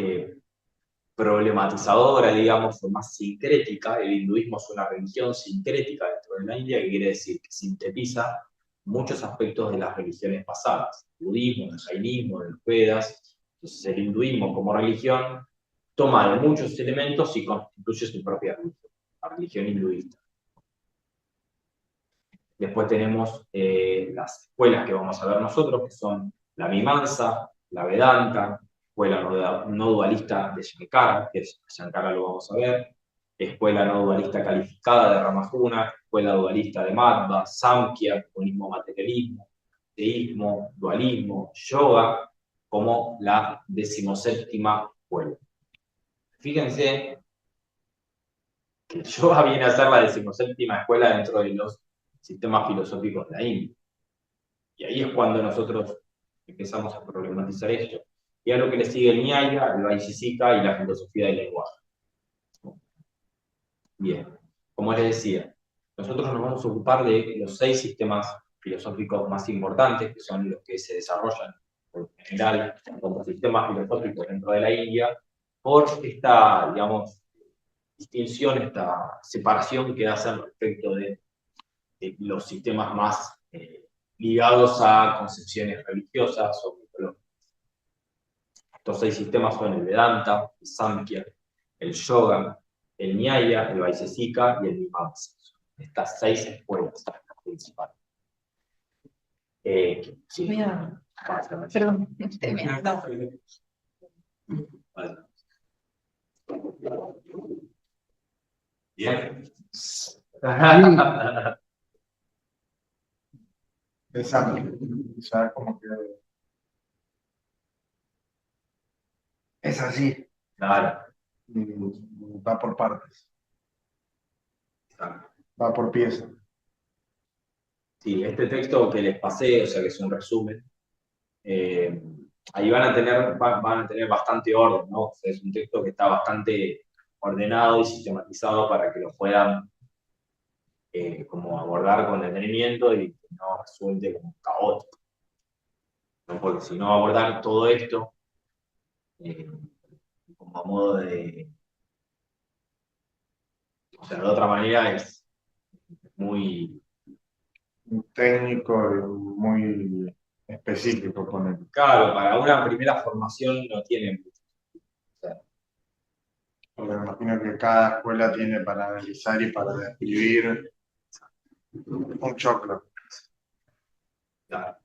problematizadora, digamos, o más sincrética. El hinduismo es una religión sincrética dentro de la India, que quiere decir que sintetiza muchos aspectos de las religiones pasadas, el budismo, el jainismo, los Vedas. Entonces el hinduismo como religión toma de muchos elementos y constituye su propia religión, la religión hinduista. Después tenemos las escuelas que vamos a ver nosotros, que son la Mimamsa, la Vedanta, escuela no dualista de Shankara, que Shankara lo vamos a ver, escuela no dualista calificada de Ramajuna, escuela dualista de Madhva, Samkhya, comunismo materialismo, teísmo, dualismo, yoga, como la 17ª escuela. Fíjense que el yoga viene a ser la 17ª escuela dentro de los sistemas filosóficos de la India. Y ahí es cuando nosotros empezamos a problematizar esto. Y a lo que le sigue el Nyaya, el Vaisesika y la filosofía del lenguaje. Bien, como les decía, nosotros nos vamos a ocupar de los 6 sistemas filosóficos más importantes, que son los que se desarrollan en general como sistemas filosóficos dentro de la India, por esta, digamos, distinción, esta separación que hacen respecto de los sistemas más ligados a concepciones religiosas o mitológicas. Estos 6 sistemas son el Vedanta, el Samkhya, el Yoga, el Nyaya, el Vaisesika y el Mimamsa. Estas 6 escuelas principales. Sí. Mira, perdón, estoy mirando. Vale. Bien. Pensando, ya como que es así, Claro. va por partes, va por piezas. Sí, este texto que les pasé, o sea que es un resumen, ahí van a tener bastante orden, ¿no? O sea, es un texto que está bastante ordenado y sistematizado para que lo puedan como abordar con detenimiento y que no resulte como caótico, ¿no? Porque si no abordar todo esto eh, como a modo de, o sea, de otra manera es muy Técnico y muy específico con él. claro. Para una primera formación no tiene mucho. O sea, Porque me imagino que cada escuela tiene para analizar y para describir un choclo. claro,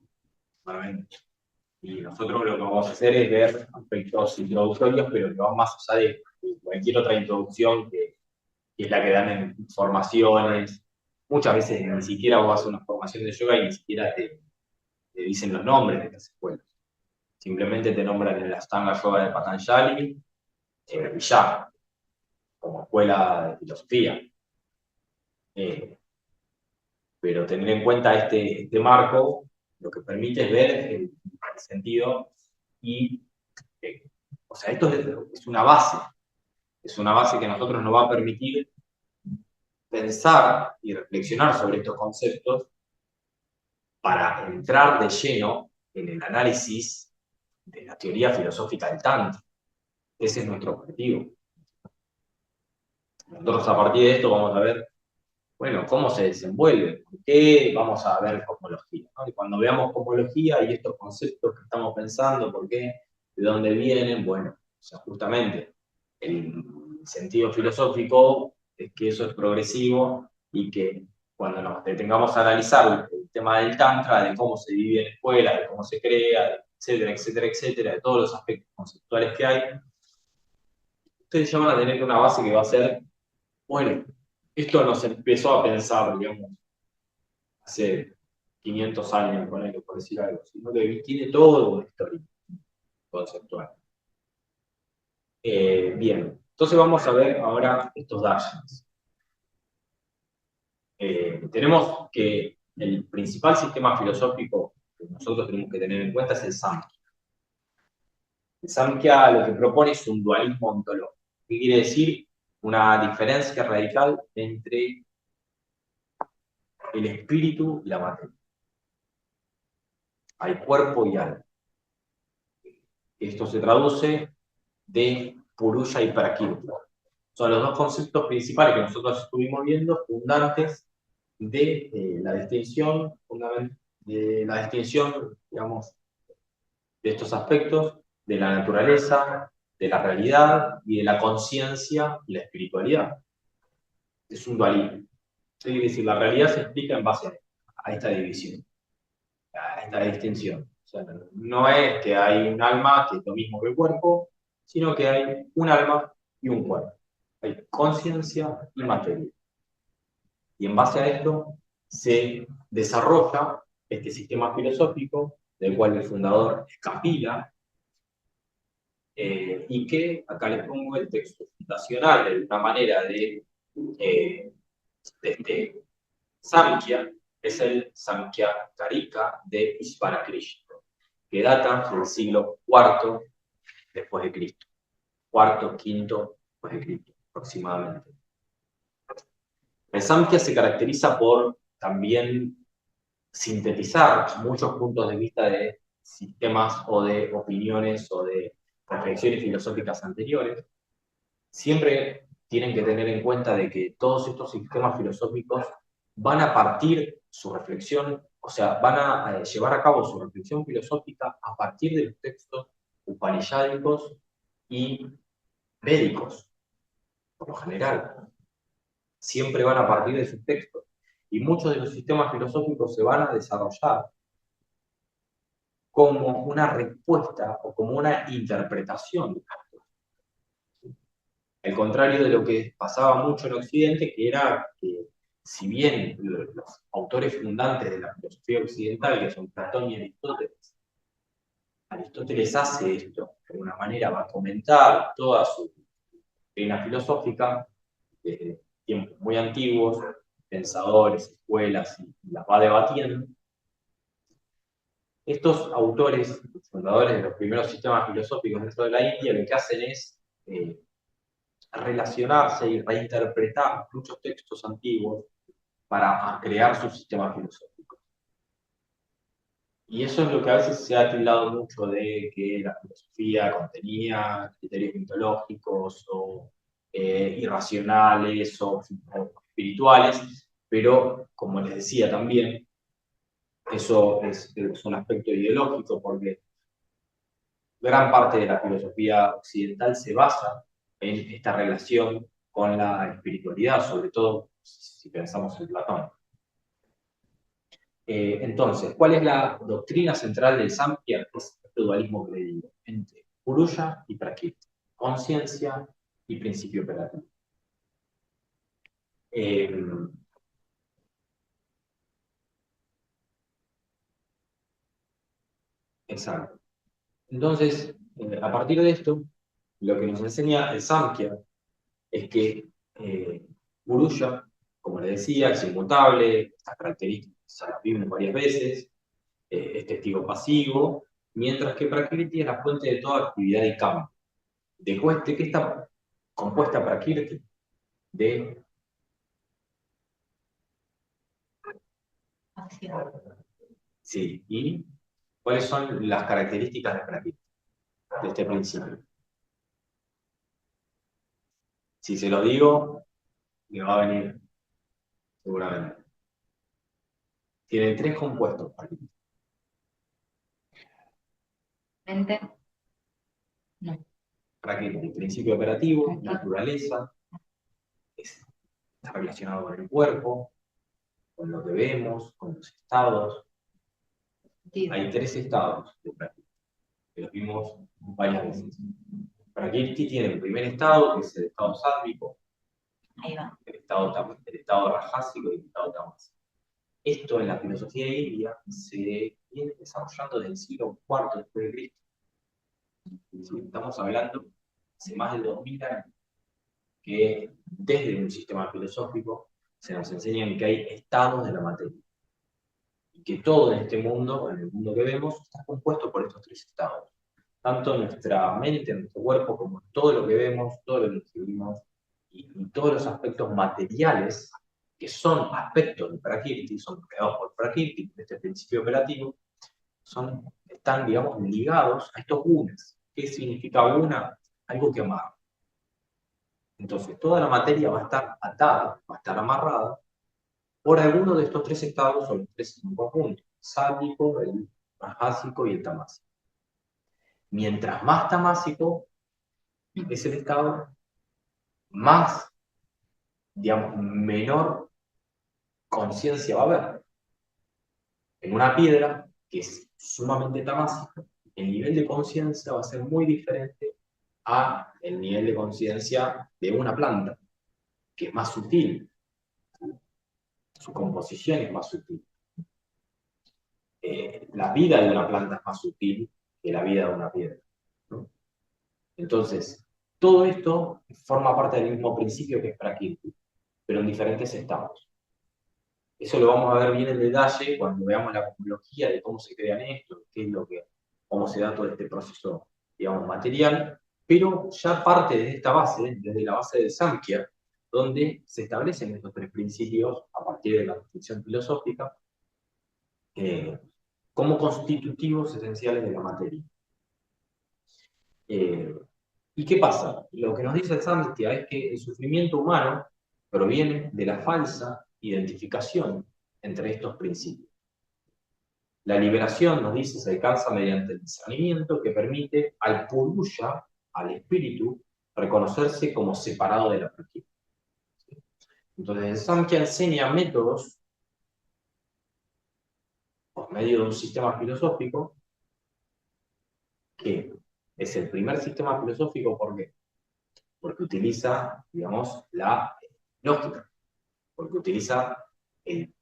claramente. Y nosotros lo que vamos a hacer es ver aspectos introductorios, pero que van más allá de cualquier otra introducción que es la que dan en formaciones. Muchas veces ni siquiera vos haces una formación de yoga y ni siquiera te dicen los nombres de las escuelas. Simplemente te nombran el Ashtanga Yoga de Patanjali y ya, como escuela de filosofía. Pero tener en cuenta este marco lo que permite es ver el sentido y, o sea, esto es una base que a nosotros nos va a permitir pensar y reflexionar sobre estos conceptos para entrar de lleno en el análisis de la teoría filosófica del Tantra. Ese es nuestro objetivo. Nosotros a partir de esto vamos a ver, bueno, cómo se desenvuelve, por qué vamos a ver cosmología, ¿no? Y cuando veamos cosmología y estos conceptos que estamos pensando, por qué, de dónde vienen, bueno, o sea, justamente el sentido filosófico es que eso es progresivo y que cuando nos detengamos a analizar el tema del Tantra, de cómo se divide en escuelas, de cómo se crea, etcétera, etcétera, etcétera, de todos los aspectos conceptuales que hay, ustedes ya van a tener una base que va a ser, bueno, esto nos empezó a pensar, digamos, hace 500 años, por decir algo, sino que tiene todo una historia conceptual. Bien, entonces vamos a ver ahora estos darshans. Tenemos que el principal sistema filosófico que nosotros tenemos que tener en cuenta es el Samkhya. El Samkhya lo que propone es un dualismo ontológico. ¿Qué quiere decir? Una diferencia radical entre el espíritu y la materia. Hay cuerpo y alma. Esto se traduce de Purusha y Prakriti. Son los dos conceptos principales que nosotros estuvimos viendo, fundantes de la distinción, digamos, de estos aspectos, de la naturaleza, de la realidad y de la conciencia y la espiritualidad. Es un dualismo. Es decir, la realidad se explica en base a esta división, a esta distinción. O sea, no es que hay un alma que es lo mismo que el cuerpo, sino que hay un alma y un cuerpo. Hay conciencia y materia. Y en base a esto se desarrolla este sistema filosófico del cual el fundador es Kapila, y que acá les pongo el texto fundacional de una manera de este Samkhya, es el Samkhya Karika de Ishvarakrishna, que data del siglo IV después de Cristo, cuarto, quinto después de Cristo, aproximadamente. El Samkhya se caracteriza por también sintetizar muchos puntos de vista de sistemas o de opiniones o de reflexiones filosóficas anteriores. Siempre tienen que tener en cuenta de que todos estos sistemas filosóficos van a partir su reflexión, o sea, van a llevar a cabo su reflexión filosófica a partir de los textos upanishádicos y védicos, por lo general. Siempre van a partir de sus textos. Y muchos de los sistemas filosóficos se van a desarrollar como una respuesta o como una interpretación de textos. Al contrario de lo que pasaba mucho en Occidente, que era que si bien los autores fundantes de la filosofía occidental, que son Platón y Aristóteles, Aristóteles hace esto, de alguna manera va a comentar toda su doctrina filosófica desde tiempos muy antiguos, pensadores, escuelas, y las va debatiendo. Estos autores, fundadores de los primeros sistemas filosóficos dentro de la India, lo que hacen es relacionarse y reinterpretar muchos textos antiguos para crear sus sistemas filosóficos. Y eso es lo que a veces se ha tildado mucho de que la filosofía contenía criterios mitológicos o irracionales o espirituales, pero como les decía también, eso es un aspecto ideológico porque gran parte de la filosofía occidental se basa en esta relación con la espiritualidad, sobre todo si pensamos en Platón. Entonces, ¿cuál es la doctrina central del Samkhya? Es este dualismo que le digo, entre Purusha y Prakriti, conciencia y principio operativo. Exacto. Entonces, a partir de esto, lo que nos enseña el Samkhya es que Purusha, como le decía, es inmutable, estas características ya las vimos varias veces, es testigo pasivo, mientras que Prakriti es la fuente de toda actividad y cambio. ¿De qué está compuesta Prakriti? De Acción. sí, ¿y cuáles son las características de Prakriti, de este principio? Si se lo digo, le va a venir seguramente. Tiene tres compuestos Prakriti. Mente, no. Prakriti, principio operativo, naturaleza, está relacionado con el cuerpo, con lo que vemos, con los estados. Sentido. Hay tres estados de Prakriti, que los vimos varias veces. Prakriti tiene el primer estado, que es el estado sádvico, Ahí va. el estado rajásico y el estado tamásico. Esto en la filosofía india se viene desarrollando desde el siglo IV después de Cristo. Estamos hablando hace más de 2000 años, que desde un sistema filosófico se nos enseñan que hay estados de la materia. Y que todo en este mundo, en el mundo que vemos, está compuesto por estos tres estados. Tanto nuestra mente, nuestro cuerpo, como todo lo que vemos, todo lo que escribimos, y todos los aspectos materiales, que son aspectos de Prakriti, son creados por Prakriti, este principio operativo, están, digamos, ligados a estos gunas. ¿Qué significa guna? Algo que amar. Entonces, toda la materia va a estar atada, va a estar amarrada por alguno de estos tres estados o los tres en conjunto: sádvico, el rajásico y el tamásico. Mientras más tamásico es el estado, más, digamos, menor conciencia va a haber. En una piedra, que es sumamente tamásica, el nivel de conciencia va a ser muy diferente a el nivel de conciencia de una planta, que es más sutil, su composición es más sutil. La vida de una planta es más sutil que la vida de una piedra, ¿no? Entonces, todo esto forma parte del mismo principio que es Prakriti, pero en diferentes estados. Eso lo vamos a ver bien en detalle cuando veamos la cosmología de cómo se crean estos, cómo se da todo este proceso, digamos, material, pero ya parte de esta base, desde la base del Samkhya, donde se establecen estos tres principios a partir de la reflexión filosófica, como constitutivos esenciales de la materia. ¿Y qué pasa? Lo que nos dice el Samkhya es que el sufrimiento humano proviene de la falsa identificación entre estos principios. La liberación, nos dice, se alcanza mediante el discernimiento que permite al Purusha, al espíritu, reconocerse como separado de la Prakriti. Entonces, el Samkhya enseña métodos por medio de un sistema filosófico que es el primer sistema filosófico. ¿Por qué? Porque utiliza, digamos, la lógica, porque utiliza el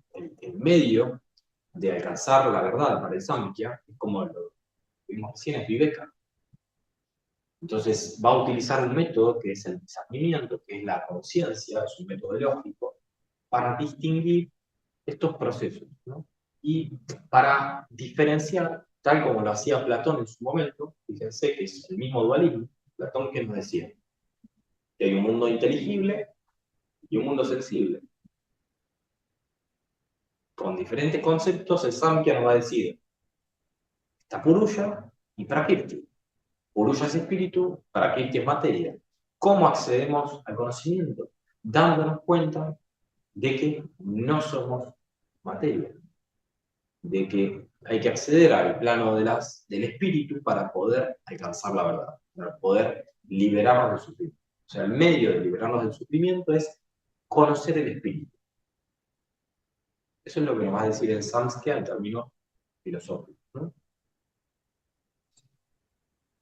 medio de alcanzar la verdad para el Samkhya, es como lo vimos recién, es Viveka. Entonces va a utilizar un método que es el discernimiento, que es la conciencia, es un método lógico, para distinguir estos procesos, ¿no? Y para diferenciar, tal como lo hacía Platón en su momento, fíjense que es el mismo dualismo, Platón que nos decía que hay un mundo inteligible y un mundo sensible. Con diferentes conceptos, el Samkhya nos va a decir, está Purusha y Prakriti. Purusha es espíritu, Prakriti es materia. ¿Cómo accedemos al conocimiento? Dándonos cuenta de que no somos materia, de que hay que acceder al plano del espíritu para poder alcanzar la verdad, para poder liberarnos del sufrimiento. O sea, el medio de liberarnos del sufrimiento es conocer el espíritu. Eso es lo que nos va a decir el Samkhya en términos filosóficos, ¿no?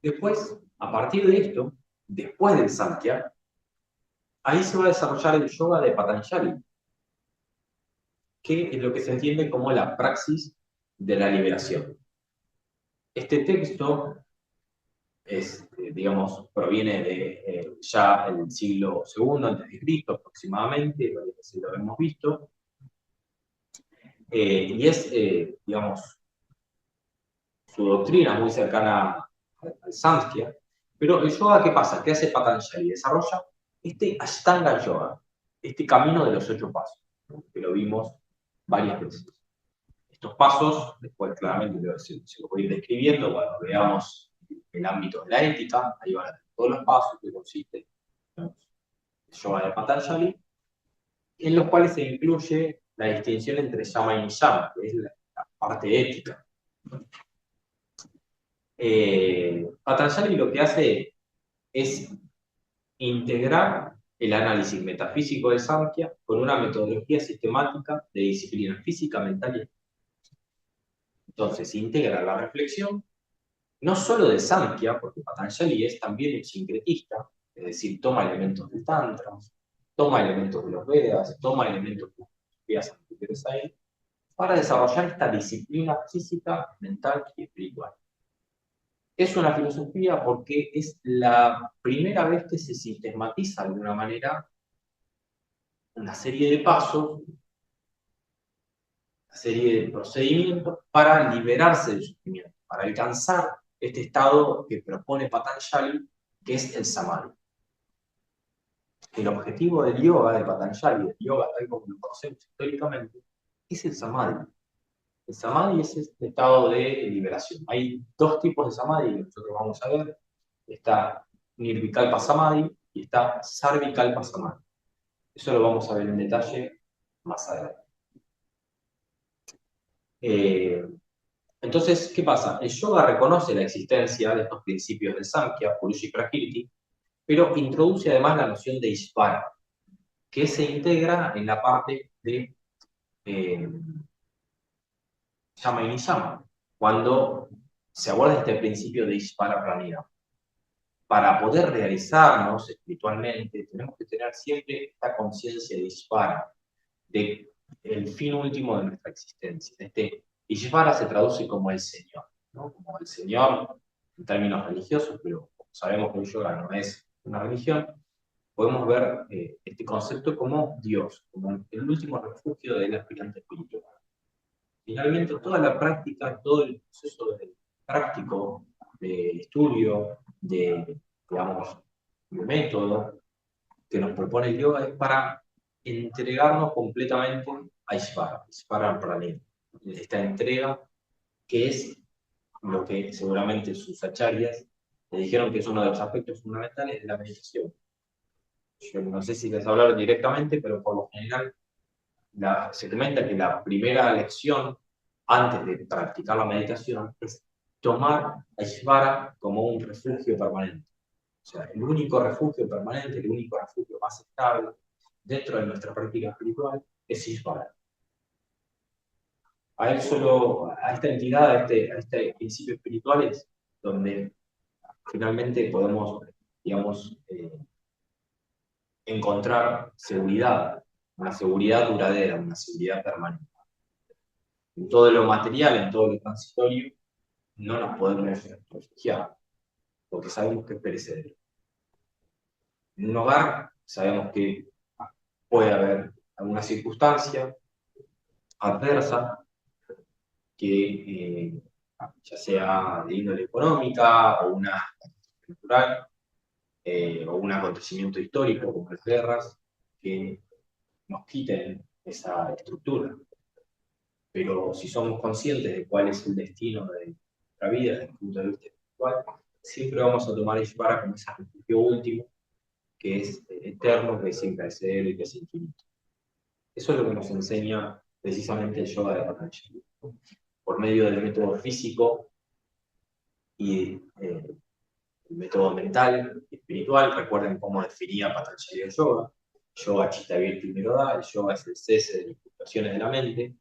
Después, a partir de esto, después del Samkhya, ahí se va a desarrollar el yoga de Patanjali, que es lo que se entiende como la praxis de la liberación. Este texto digamos, proviene de ya el siglo II a.C. aproximadamente, varias veces lo hemos visto, y es, digamos, su doctrina muy cercana al Samkhya, pero el yoga, ¿qué pasa? ¿Qué hace Patanjali? Desarrolla este Ashtanga Yoga, este camino de los 8 pasos, ¿no? Que lo vimos varias veces. Estos pasos, después claramente se lo voy a ir describiendo cuando veamos el ámbito de la ética, ahí van a tener todos los pasos que consiste en el yoga de Patanjali, en los cuales se incluye la distinción entre Yama y Niyama, que es la parte ética. Patanjali lo que hace es integrar el análisis metafísico del Samkhya con una metodología sistemática de disciplina física, mental y espiritual. Entonces, integra la reflexión no solo de Samkhya, porque Patanjali es también un sincretista, es decir, toma elementos del Tantra, toma elementos de los Vedas, toma elementos de las filosofías anteriores a él, para desarrollar esta disciplina física, mental y espiritual. Es una filosofía porque es la primera vez que se sistematiza de alguna manera una serie de pasos, una serie de procedimientos para liberarse del sufrimiento, para alcanzar este estado que propone Patanjali, que es el samadhi. El objetivo del yoga de Patanjali, del yoga tal como lo conocemos históricamente, es el samadhi. El samadhi es este estado de liberación. Hay 2 tipos de samadhi que nosotros vamos a ver. Está nirvikalpa samadhi y está sarvikalpa samadhi. Eso lo vamos a ver en detalle más adelante. Entonces, ¿qué pasa? El yoga reconoce la existencia de estos principios del Samkhya, Purusha y Prakriti, pero introduce además la noción de Ishvara, que se integra en la parte de Yama y Niyama, cuando se aborda este principio de Ishvara Pranidhana. Para poder realizarnos espiritualmente, tenemos que tener siempre esta conciencia de Ishvara, de el fin último de nuestra existencia. Ishvara se traduce como el Señor, ¿no? Como el Señor en términos religiosos, pero como sabemos que el yoga no es una religión, podemos ver este concepto como Dios, como el último refugio del aspirante espiritual. Finalmente, toda la práctica, todo el proceso práctico de estudio, digamos, de método que nos propone el yoga es para entregarnos completamente a Ishvara Pranidhana. Esta entrega que es lo que seguramente sus acharyas le dijeron que es uno de los aspectos fundamentales de la meditación. Yo no sé si les hablaron directamente, pero por lo general se comenta que la primera lección antes de practicar la meditación es tomar a Ishvara como un refugio permanente. O sea, el único refugio permanente, el único refugio más estable dentro de nuestra práctica espiritual es Ishvara. A él solo, a esta entidad, a este principio espiritual es donde finalmente podemos, digamos, encontrar seguridad, una seguridad duradera, una seguridad permanente. En todo lo material, en todo lo transitorio, no nos podemos refugiar, porque sabemos que es perecedero. En un hogar sabemos que puede haber alguna circunstancia adversa que ya sea de índole económica o una catástrofe natural o un acontecimiento histórico como las guerras que nos quiten esa estructura. Pero si somos conscientes de cuál es el destino de nuestra vida desde el punto de vista espiritual, siempre vamos a tomar Ishvara como ese refugio último, que es eterno, que es imperecedero y que es infinito. Eso es lo que nos enseña precisamente el yoga de Patanjali. Por medio del método físico y el método mental y espiritual, recuerden cómo definía Patanjali el yoga. Yoga Chitta Vritti Nirodha, el yoga es el cese de las fluctuaciones de la mente,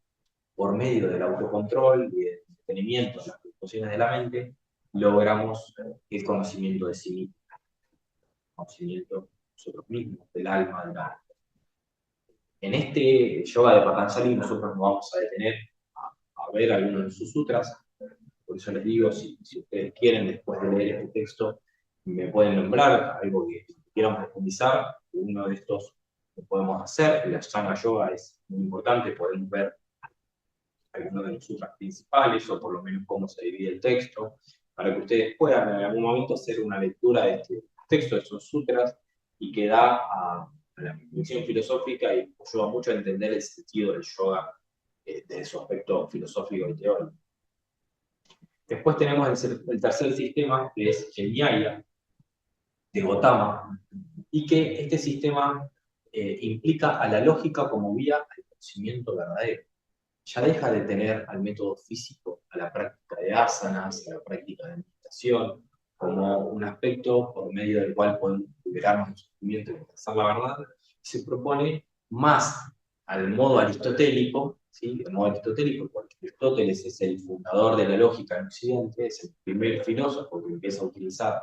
por medio del autocontrol y del detenimiento de las fluctuaciones de la mente, logramos el conocimiento de sí mismo, el conocimiento de nosotros mismos, del alma, del alma. En este yoga de Patanjali nosotros nos vamos a detener a ver algunos de sus sutras. Por eso les digo, si ustedes quieren, después de leer este texto, me pueden nombrar algo que quieran profundizar. Uno de estos lo podemos hacer. El Ashtanga Yoga es muy importante, podemos ver algunos de los sutras principales, o por lo menos cómo se divide el texto, para que ustedes puedan en algún momento hacer una lectura de este texto, de esos sutras, y que da a la reflexión filosófica y ayuda mucho a entender el sentido del yoga desde su aspecto filosófico y teórico. Después tenemos el tercer sistema, que es el Nyaya, de Gautama, y que este sistema implica a la lógica como vía al conocimiento verdadero. Ya deja de tener al método físico, a la práctica de asanas, a la práctica de meditación, como un aspecto por medio del cual podemos liberarnos del sufrimiento y alcanzar la verdad, se propone más al modo aristotélico, ¿sí? El modo aristotélico, porque Aristóteles es el fundador de la lógica en Occidente, es el primer filósofo que empieza a utilizar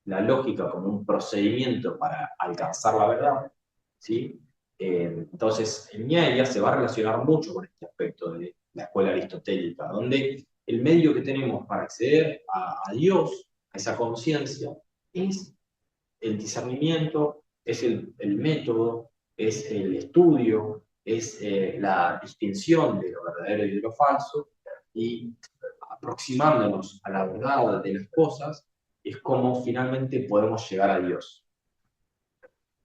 la lógica como un procedimiento para alcanzar la verdad, ¿sí? Entonces, el Nyaya se va a relacionar mucho con este aspecto de la escuela aristotélica, donde el medio que tenemos para acceder a Dios, a esa conciencia, es el discernimiento, es el método, es el estudio, es la distinción de lo verdadero y de lo falso, y aproximándonos a la verdad de las cosas, es como finalmente podemos llegar a Dios.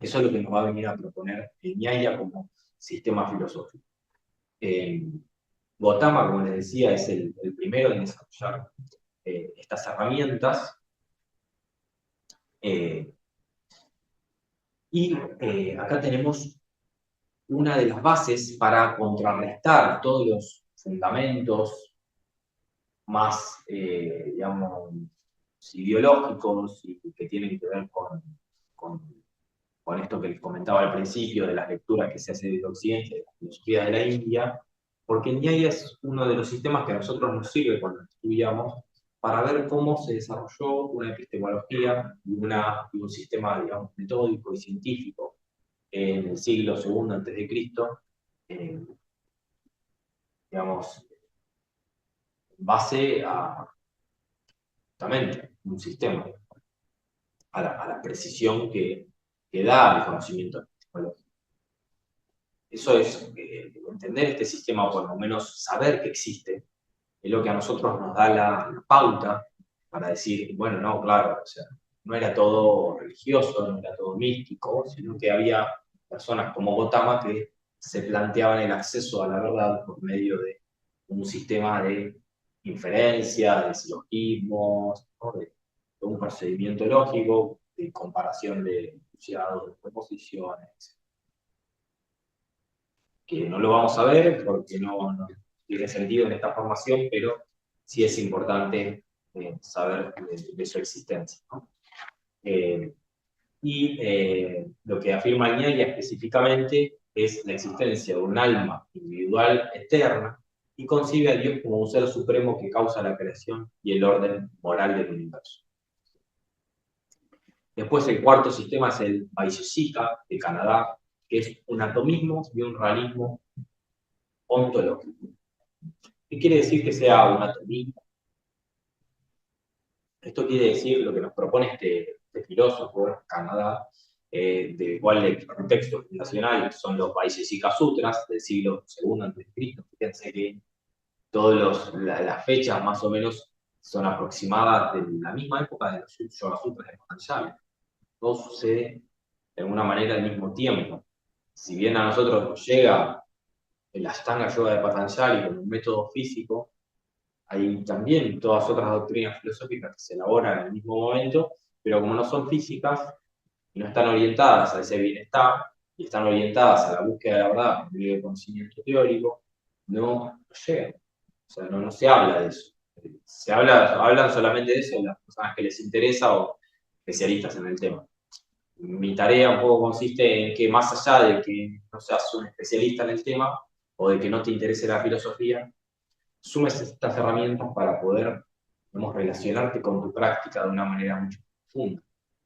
Eso es lo que nos va a venir a proponer el Nyaya como sistema filosófico. Gautama, como les decía, es el primero en desarrollar estas herramientas. Acá tenemos una de las bases para contrarrestar todos los fundamentos más, digamos, ideológicos y que tienen que ver con esto que les comentaba al principio, de las lecturas que se hace desde Occidente, de la filosofía de la India, porque el Nyaya es uno de los sistemas que a nosotros nos sirve cuando estudiamos para ver cómo se desarrolló una epistemología y un sistema, digamos, metódico y científico en el siglo II a.C., digamos, en base a justamente un sistema, a la precisión que da el conocimiento epistemológico. Eso es, entender este sistema, o por lo menos saber que existe, es lo que a nosotros nos da la pauta para decir, bueno, no, claro, o sea, no era todo religioso, no era todo místico, sino que había personas como Gautama que se planteaban el acceso a la verdad por medio de un sistema de inferencia, de silogismos, ¿no? de un procedimiento lógico, de comparación de enunciados, de proposiciones, que no lo vamos a ver porque no tiene sentido en esta formación, pero sí es importante saber de su existencia, ¿no? Lo que afirma el Nyaya específicamente es la existencia de un alma individual eterna y concibe a Dios como un ser supremo que causa la creación y el orden moral del universo. Después el cuarto sistema es el Vaisheshika de Canadá, que es un atomismo y un realismo ontológico. ¿Qué quiere decir que sea un atomismo? Esto quiere decir lo que nos propone este filósofo, Canadá, del cual el texto fundacional son los Vaisheshika Sutras del siglo II a.C. Fíjense que todas las fechas más o menos son aproximadas de la misma época de los Yoga Sutras de Patanjali. Todo sucede de alguna manera al mismo tiempo. Si bien a nosotros nos llega el Ashtanga Yoga de Patanjali como un método físico, hay también todas otras doctrinas filosóficas que se elaboran en el mismo momento, pero como no son físicas y no están orientadas a ese bienestar, y están orientadas a la búsqueda de la verdad por medio de conocimiento teórico, no llegan. O sea, no se habla de eso. Hablan solamente de eso las personas que les interesa o especialistas en el tema. Mi tarea un poco consiste en que más allá de que no seas un especialista en el tema o de que no te interese la filosofía, sumes estas herramientas para poder Podemos relacionarte con tu práctica de una manera mucho más profunda,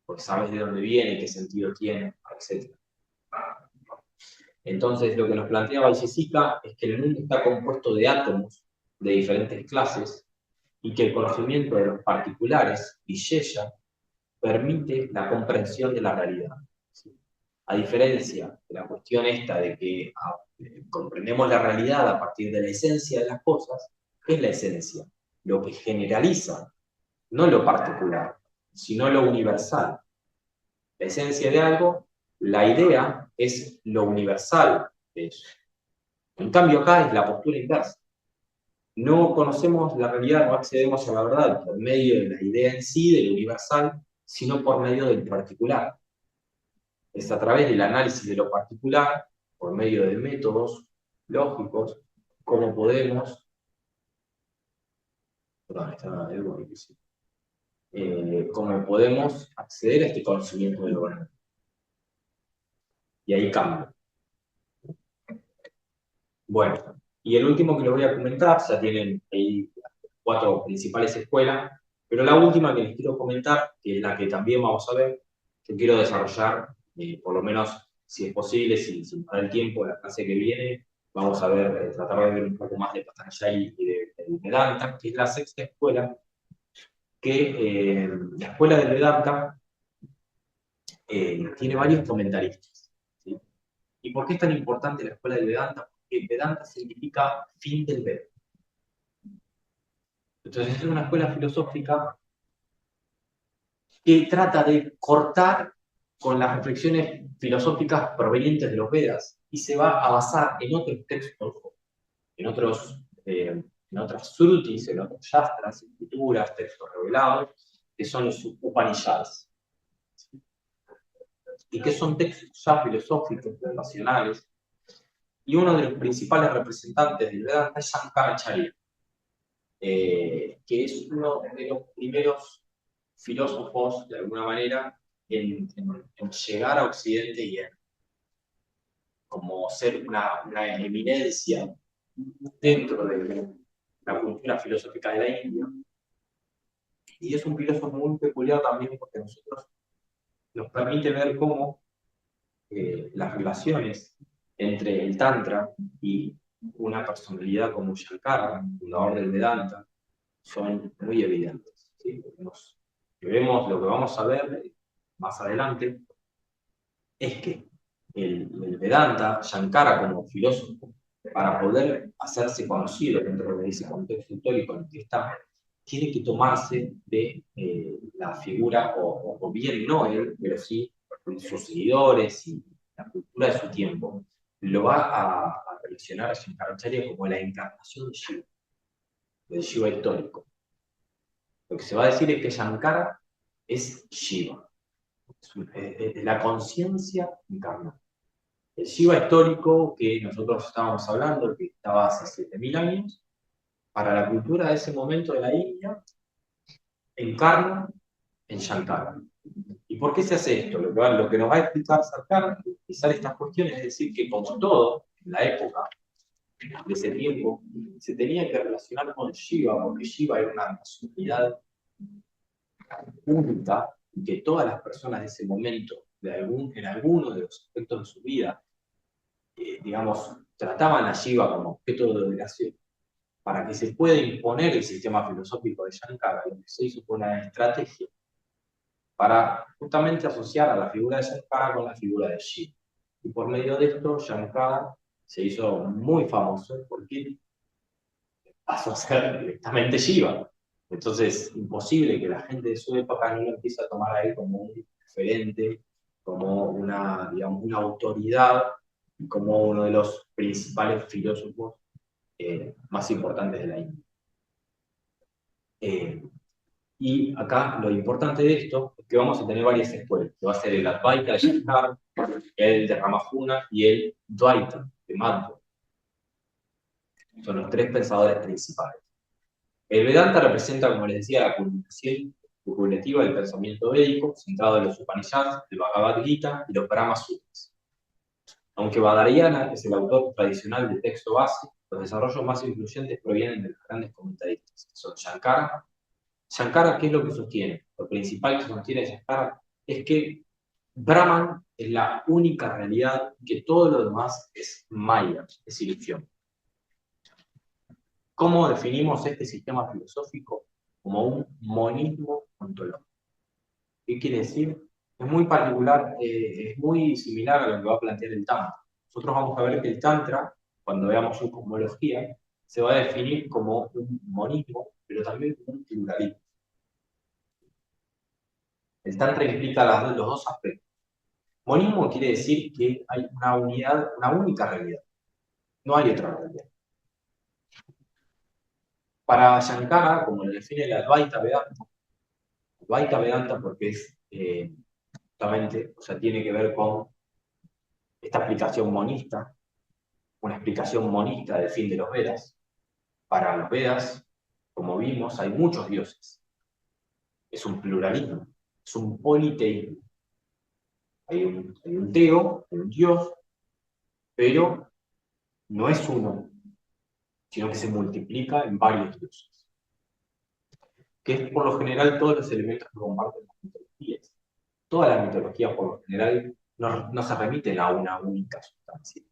porque sabes de dónde viene, qué sentido tiene, etc. Entonces, lo que nos plantea Vallecesica es que el mundo está compuesto de átomos de diferentes clases y que el conocimiento de los particulares, Villeya, permite la comprensión de la realidad. ¿Sí? A diferencia de la cuestión esta de que comprendemos la realidad a partir de la esencia de las cosas, ¿qué es la esencia? Lo que generaliza, no lo particular, sino lo universal. La esencia de algo, la idea es lo universal de eso. En cambio acá es la postura inversa. No conocemos la realidad, no accedemos a la verdad por medio de la idea en sí, del universal, sino por medio del particular. Es a través del análisis de lo particular, por medio de métodos lógicos, como podemos... Perdón, está algo difícil. Como podemos acceder a este conocimiento de lo verdad. Y ahí cambia. Bueno, y el último que les voy a comentar, ya tienen ahí 4 principales escuelas, pero la última que les quiero comentar, que es la que también vamos a ver, que quiero desarrollar, por lo menos si es posible, si nos da el tiempo, la clase que viene, vamos a ver, tratar de ver un poco más de Patanjali y de Vedanta, que es la 6ª escuela, que la escuela del Vedanta tiene varios comentaristas. ¿Sí? ¿Y por qué es tan importante la escuela del Vedanta? Porque Vedanta significa fin del Veda. Entonces es una escuela filosófica que trata de cortar con las reflexiones filosóficas provenientes de los Vedas y se va a basar en otros textos, en otras srutis, en otros yastras, escrituras, textos revelados, que son los Upanishads. Y que son textos ya filosóficos, racionales. Y uno de los principales representantes del Vedanta es Shankaracharya, que es uno de los primeros filósofos, de alguna manera, en llegar a Occidente y en como ser una eminencia dentro de la cultura filosófica de la India. Y es un filósofo muy peculiar también porque nos permite ver cómo las relaciones entre el Tantra y una personalidad como Shankara, fundador del Vedanta, son muy evidentes. ¿Sí? Vemos, lo que vamos a ver más adelante es que el Vedanta, Shankara como filósofo, para poder hacerse conocido dentro de ese contexto histórico en el que está, tiene que tomarse de la figura, o bien no él, pero sí sus seguidores y la cultura de su tiempo. Lo va a relacionar a Shankaracharya como la encarnación de Shiva, del Shiva histórico. Lo que se va a decir es que Shankara es Shiva, es la conciencia encarnada. El Shiva histórico que nosotros estábamos hablando, que estaba hace 7000 años, para la cultura de ese momento de la India, encarna en Shankara. ¿Y por qué se hace esto? Lo que nos va a explicar Shankara, explicar estas cuestiones, es decir, que como todo, en la época de ese tiempo, se tenía que relacionar con Shiva, porque Shiva era una personalidad única, y que todas las personas de ese momento, en alguno de los aspectos de su vida, digamos, trataban a Shiva como objeto de adoración. Para que se pueda imponer el sistema filosófico de Shankara, lo que se hizo fue una estrategia para justamente asociar a la figura de Shankara con la figura de Shiva. Y por medio de esto, Shankara se hizo muy famoso porque pasó a ser directamente Shiva. Entonces, imposible que la gente de su época no lo empiece a tomar a él como un referente, como una, digamos, una autoridad, como uno de los principales filósofos más importantes de la India. Y acá lo importante de esto es que vamos a tener varias escuelas, que va a ser el Advaita de Shankara, el de Ramajuna y el Dvaita de Madhva. Son los 3 pensadores principales. El Vedanta representa, como les decía, la culminación cumulativa del pensamiento védico, centrado en los Upanishads, el Bhagavad Gita y los Brahma Sutras. Aunque Badarayana es el autor tradicional del texto base, los desarrollos más influyentes provienen de los grandes comentaristas, que son Shankara, Shankara, ¿qué es lo que sostiene? Lo principal que sostiene Shankara es que Brahman es la única realidad, que todo lo demás es maya, es ilusión. ¿Cómo definimos este sistema filosófico? Como un monismo ontológico. ¿Qué quiere decir? Es muy particular, es muy similar a lo que va a plantear el Tantra. Nosotros vamos a ver que el Tantra, cuando veamos su cosmología, se va a definir como un monismo, pero también como un pluralismo. El Tantra implica los dos aspectos. Monismo quiere decir que hay una unidad, una única realidad. No hay otra realidad. Para Shankara, como lo define el Advaita Vedanta porque es justamente, o sea, tiene que ver con esta explicación monista, una explicación monista del fin de los Vedas. Para los Vedas, como vimos, hay muchos dioses. Es un pluralismo, es un politeísmo. Hay un teo, un dios, pero no es uno, sino que se multiplica en varios dioses. Que es por lo general todos los elementos que comparten las mitologías. Todas las mitologías, por lo general, no se remiten a una única sustancia.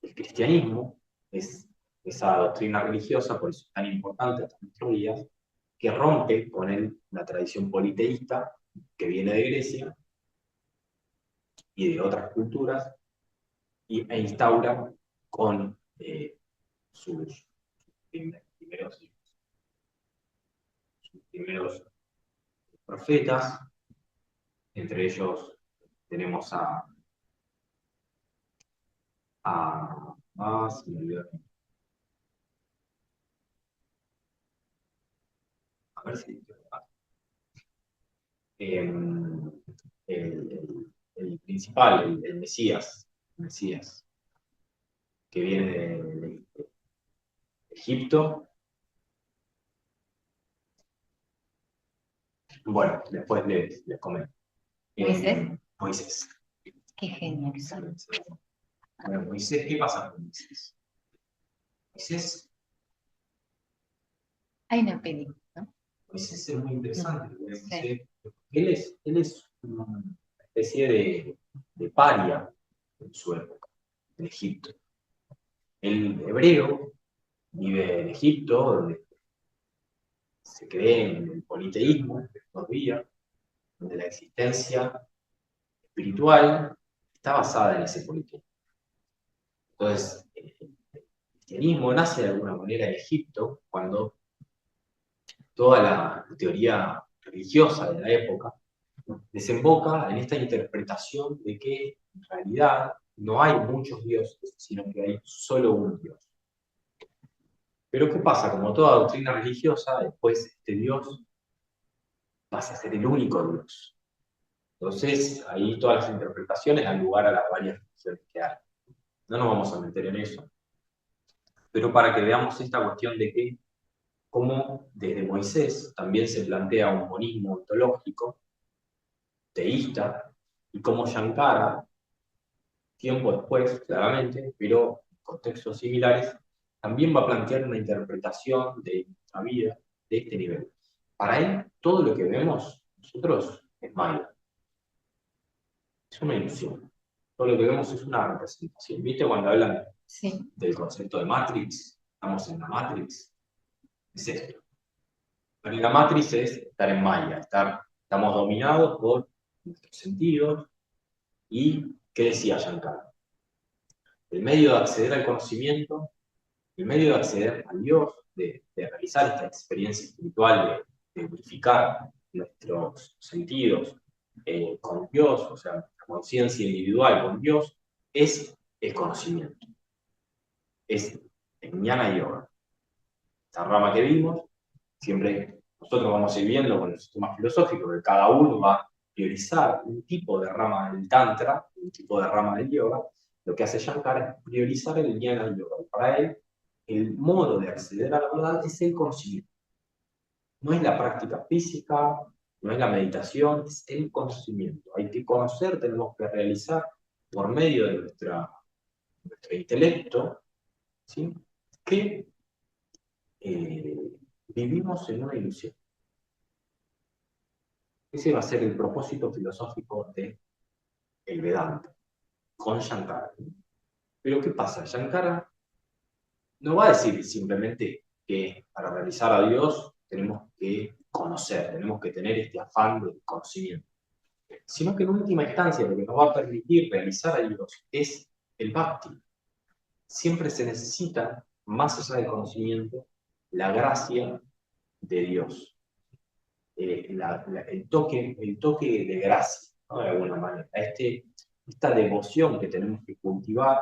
El cristianismo es esa doctrina religiosa, por eso es tan importante hasta nuestros días, que rompe con la tradición politeísta que viene de Grecia y de otras culturas e instaura con sus primeros profetas, entre ellos tenemos se me olvidó. A ver si el principal, el Mesías, que viene de Egipto. Bueno, después les comento. ¿Moisés? Moisés. Qué genio que son. Bueno, Moisés, ¿qué pasa con Moisés? Moisés, Hay una película, ¿no? Moisés es muy interesante. Sí. Él es una especie de paria en su época, en Egipto. El hebreo vive en Egipto, donde se cree en el politeísmo todavía, donde la existencia espiritual está basada en ese politeísmo. Entonces, el cristianismo nace de alguna manera en Egipto, cuando toda la teoría religiosa de la época desemboca en esta interpretación de que en realidad no hay muchos dioses, sino que hay solo un Dios. Pero ¿qué pasa? Como toda doctrina religiosa, después este Dios pasa a ser el único Dios. Entonces, ahí todas las interpretaciones dan lugar a las varias religiones que hay. No nos vamos a meter en eso. Pero para que veamos esta cuestión de que, como desde Moisés también se plantea un monismo ontológico, teísta, y como Shankara, tiempo después, claramente, pero en contextos similares, también va a plantear una interpretación de nuestra vida de este nivel. Para él, todo lo que vemos nosotros es malo. Es una ilusión. Todo lo que vemos es una representación. ¿Viste cuando hablan del concepto de Matrix? Estamos en la Matrix. Es esto. Pero en la Matrix es estar en Maya, estamos dominados por nuestros sentidos. ¿Y qué decía Shankara? El medio de acceder al conocimiento, el medio de acceder al Dios, de realizar esta experiencia espiritual, de unificar nuestros sentidos con Dios, o sea, la conciencia individual con Dios, es el conocimiento. Es el Jnana Yoga. Esta rama que vimos, siempre nosotros vamos a ir viendo con el sistema filosófico que cada uno va a priorizar un tipo de rama del Tantra, un tipo de rama del yoga. Lo que hace Shankara es priorizar el Jnana Yoga. Para él, el modo de acceder a la verdad es el conocimiento. No es la práctica física, no es la meditación, es el conocimiento. Hay que conocer, tenemos que realizar por medio de nuestro intelecto, ¿sí? Que vivimos en una ilusión. Ese va a ser el propósito filosófico de el Vedanta, con Shankara. Pero ¿qué pasa? Shankara no va a decir simplemente que para realizar a Dios tenemos que conocer, tenemos que tener este afán de conocimiento, sino que en última instancia lo que nos va a permitir realizar a Dios es el bhakti. Siempre se necesita, más allá del conocimiento, la gracia de Dios, el toque de gracia, ¿no? De alguna manera, esta devoción que tenemos que cultivar,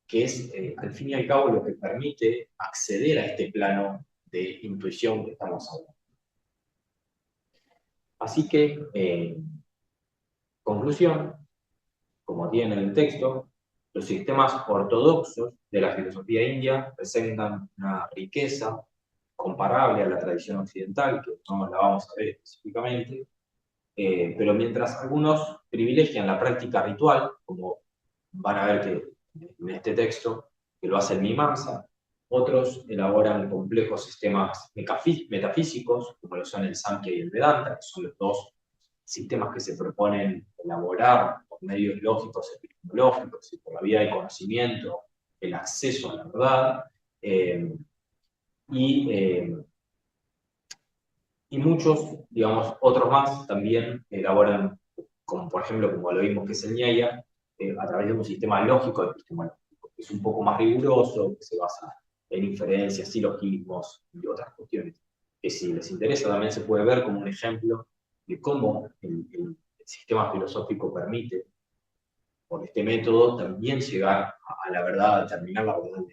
que es al fin y al cabo lo que permite acceder a este plano de intuición que estamos hablando. Así que, conclusión, como tiene en el texto, los sistemas ortodoxos de la filosofía india presentan una riqueza comparable a la tradición occidental, que no la vamos a ver específicamente, pero mientras algunos privilegian la práctica ritual, como van a ver que en este texto, que lo hace el Mimamsa, otros elaboran complejos sistemas metafísicos, como lo son el Samkhya y el Vedanta, que son los dos sistemas que se proponen elaborar por medios lógicos, epistemológicos y por la vía del conocimiento, el acceso a la verdad, eh, y, eh, y muchos, digamos, otros más también elaboran, como por ejemplo, como lo vimos que es el Nyaya, a través de un sistema lógico epistemológico, que es un poco más riguroso, que se basa en inferencias, silogismos y otras cuestiones, que si les interesa también se puede ver como un ejemplo de cómo el sistema filosófico permite, por este método, también llegar a la verdad, a determinar la verdad.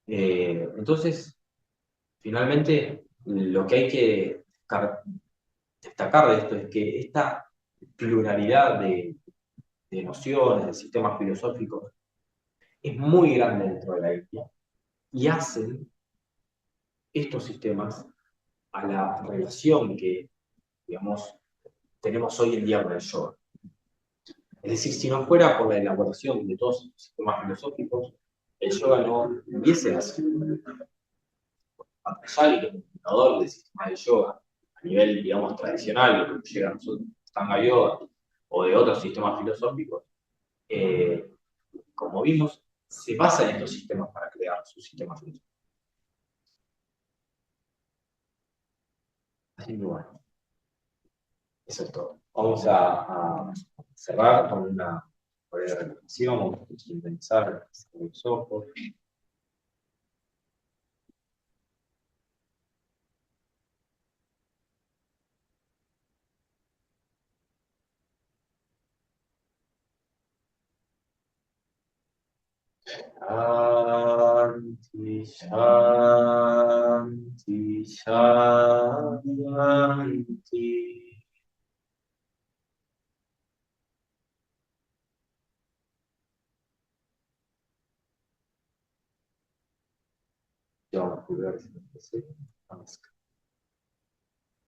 Entonces, finalmente, lo que hay que destacar de esto es que esta pluralidad de nociones, de sistemas filosóficos, es muy grande dentro de la India y hacen estos sistemas a la relación que, digamos, tenemos hoy en día con el yoga. Es decir, si no fuera por la elaboración de todos estos sistemas filosóficos, el yoga no hubiese nacido. Patanjali, que es un fundador del sistema de yoga a nivel, digamos, tradicional, lo que llega a nosotros, Stanga Yoga, o de otros sistemas filosóficos, eh, como vimos, se basa en estos sistemas para crear sus sistemas filosóficos. Así que bueno, eso es todo. Vamos a cerrar con una breve reflexión, vamos a sintetizar los ojos. Shanti, Shanti, Shanti. Vamos a ver si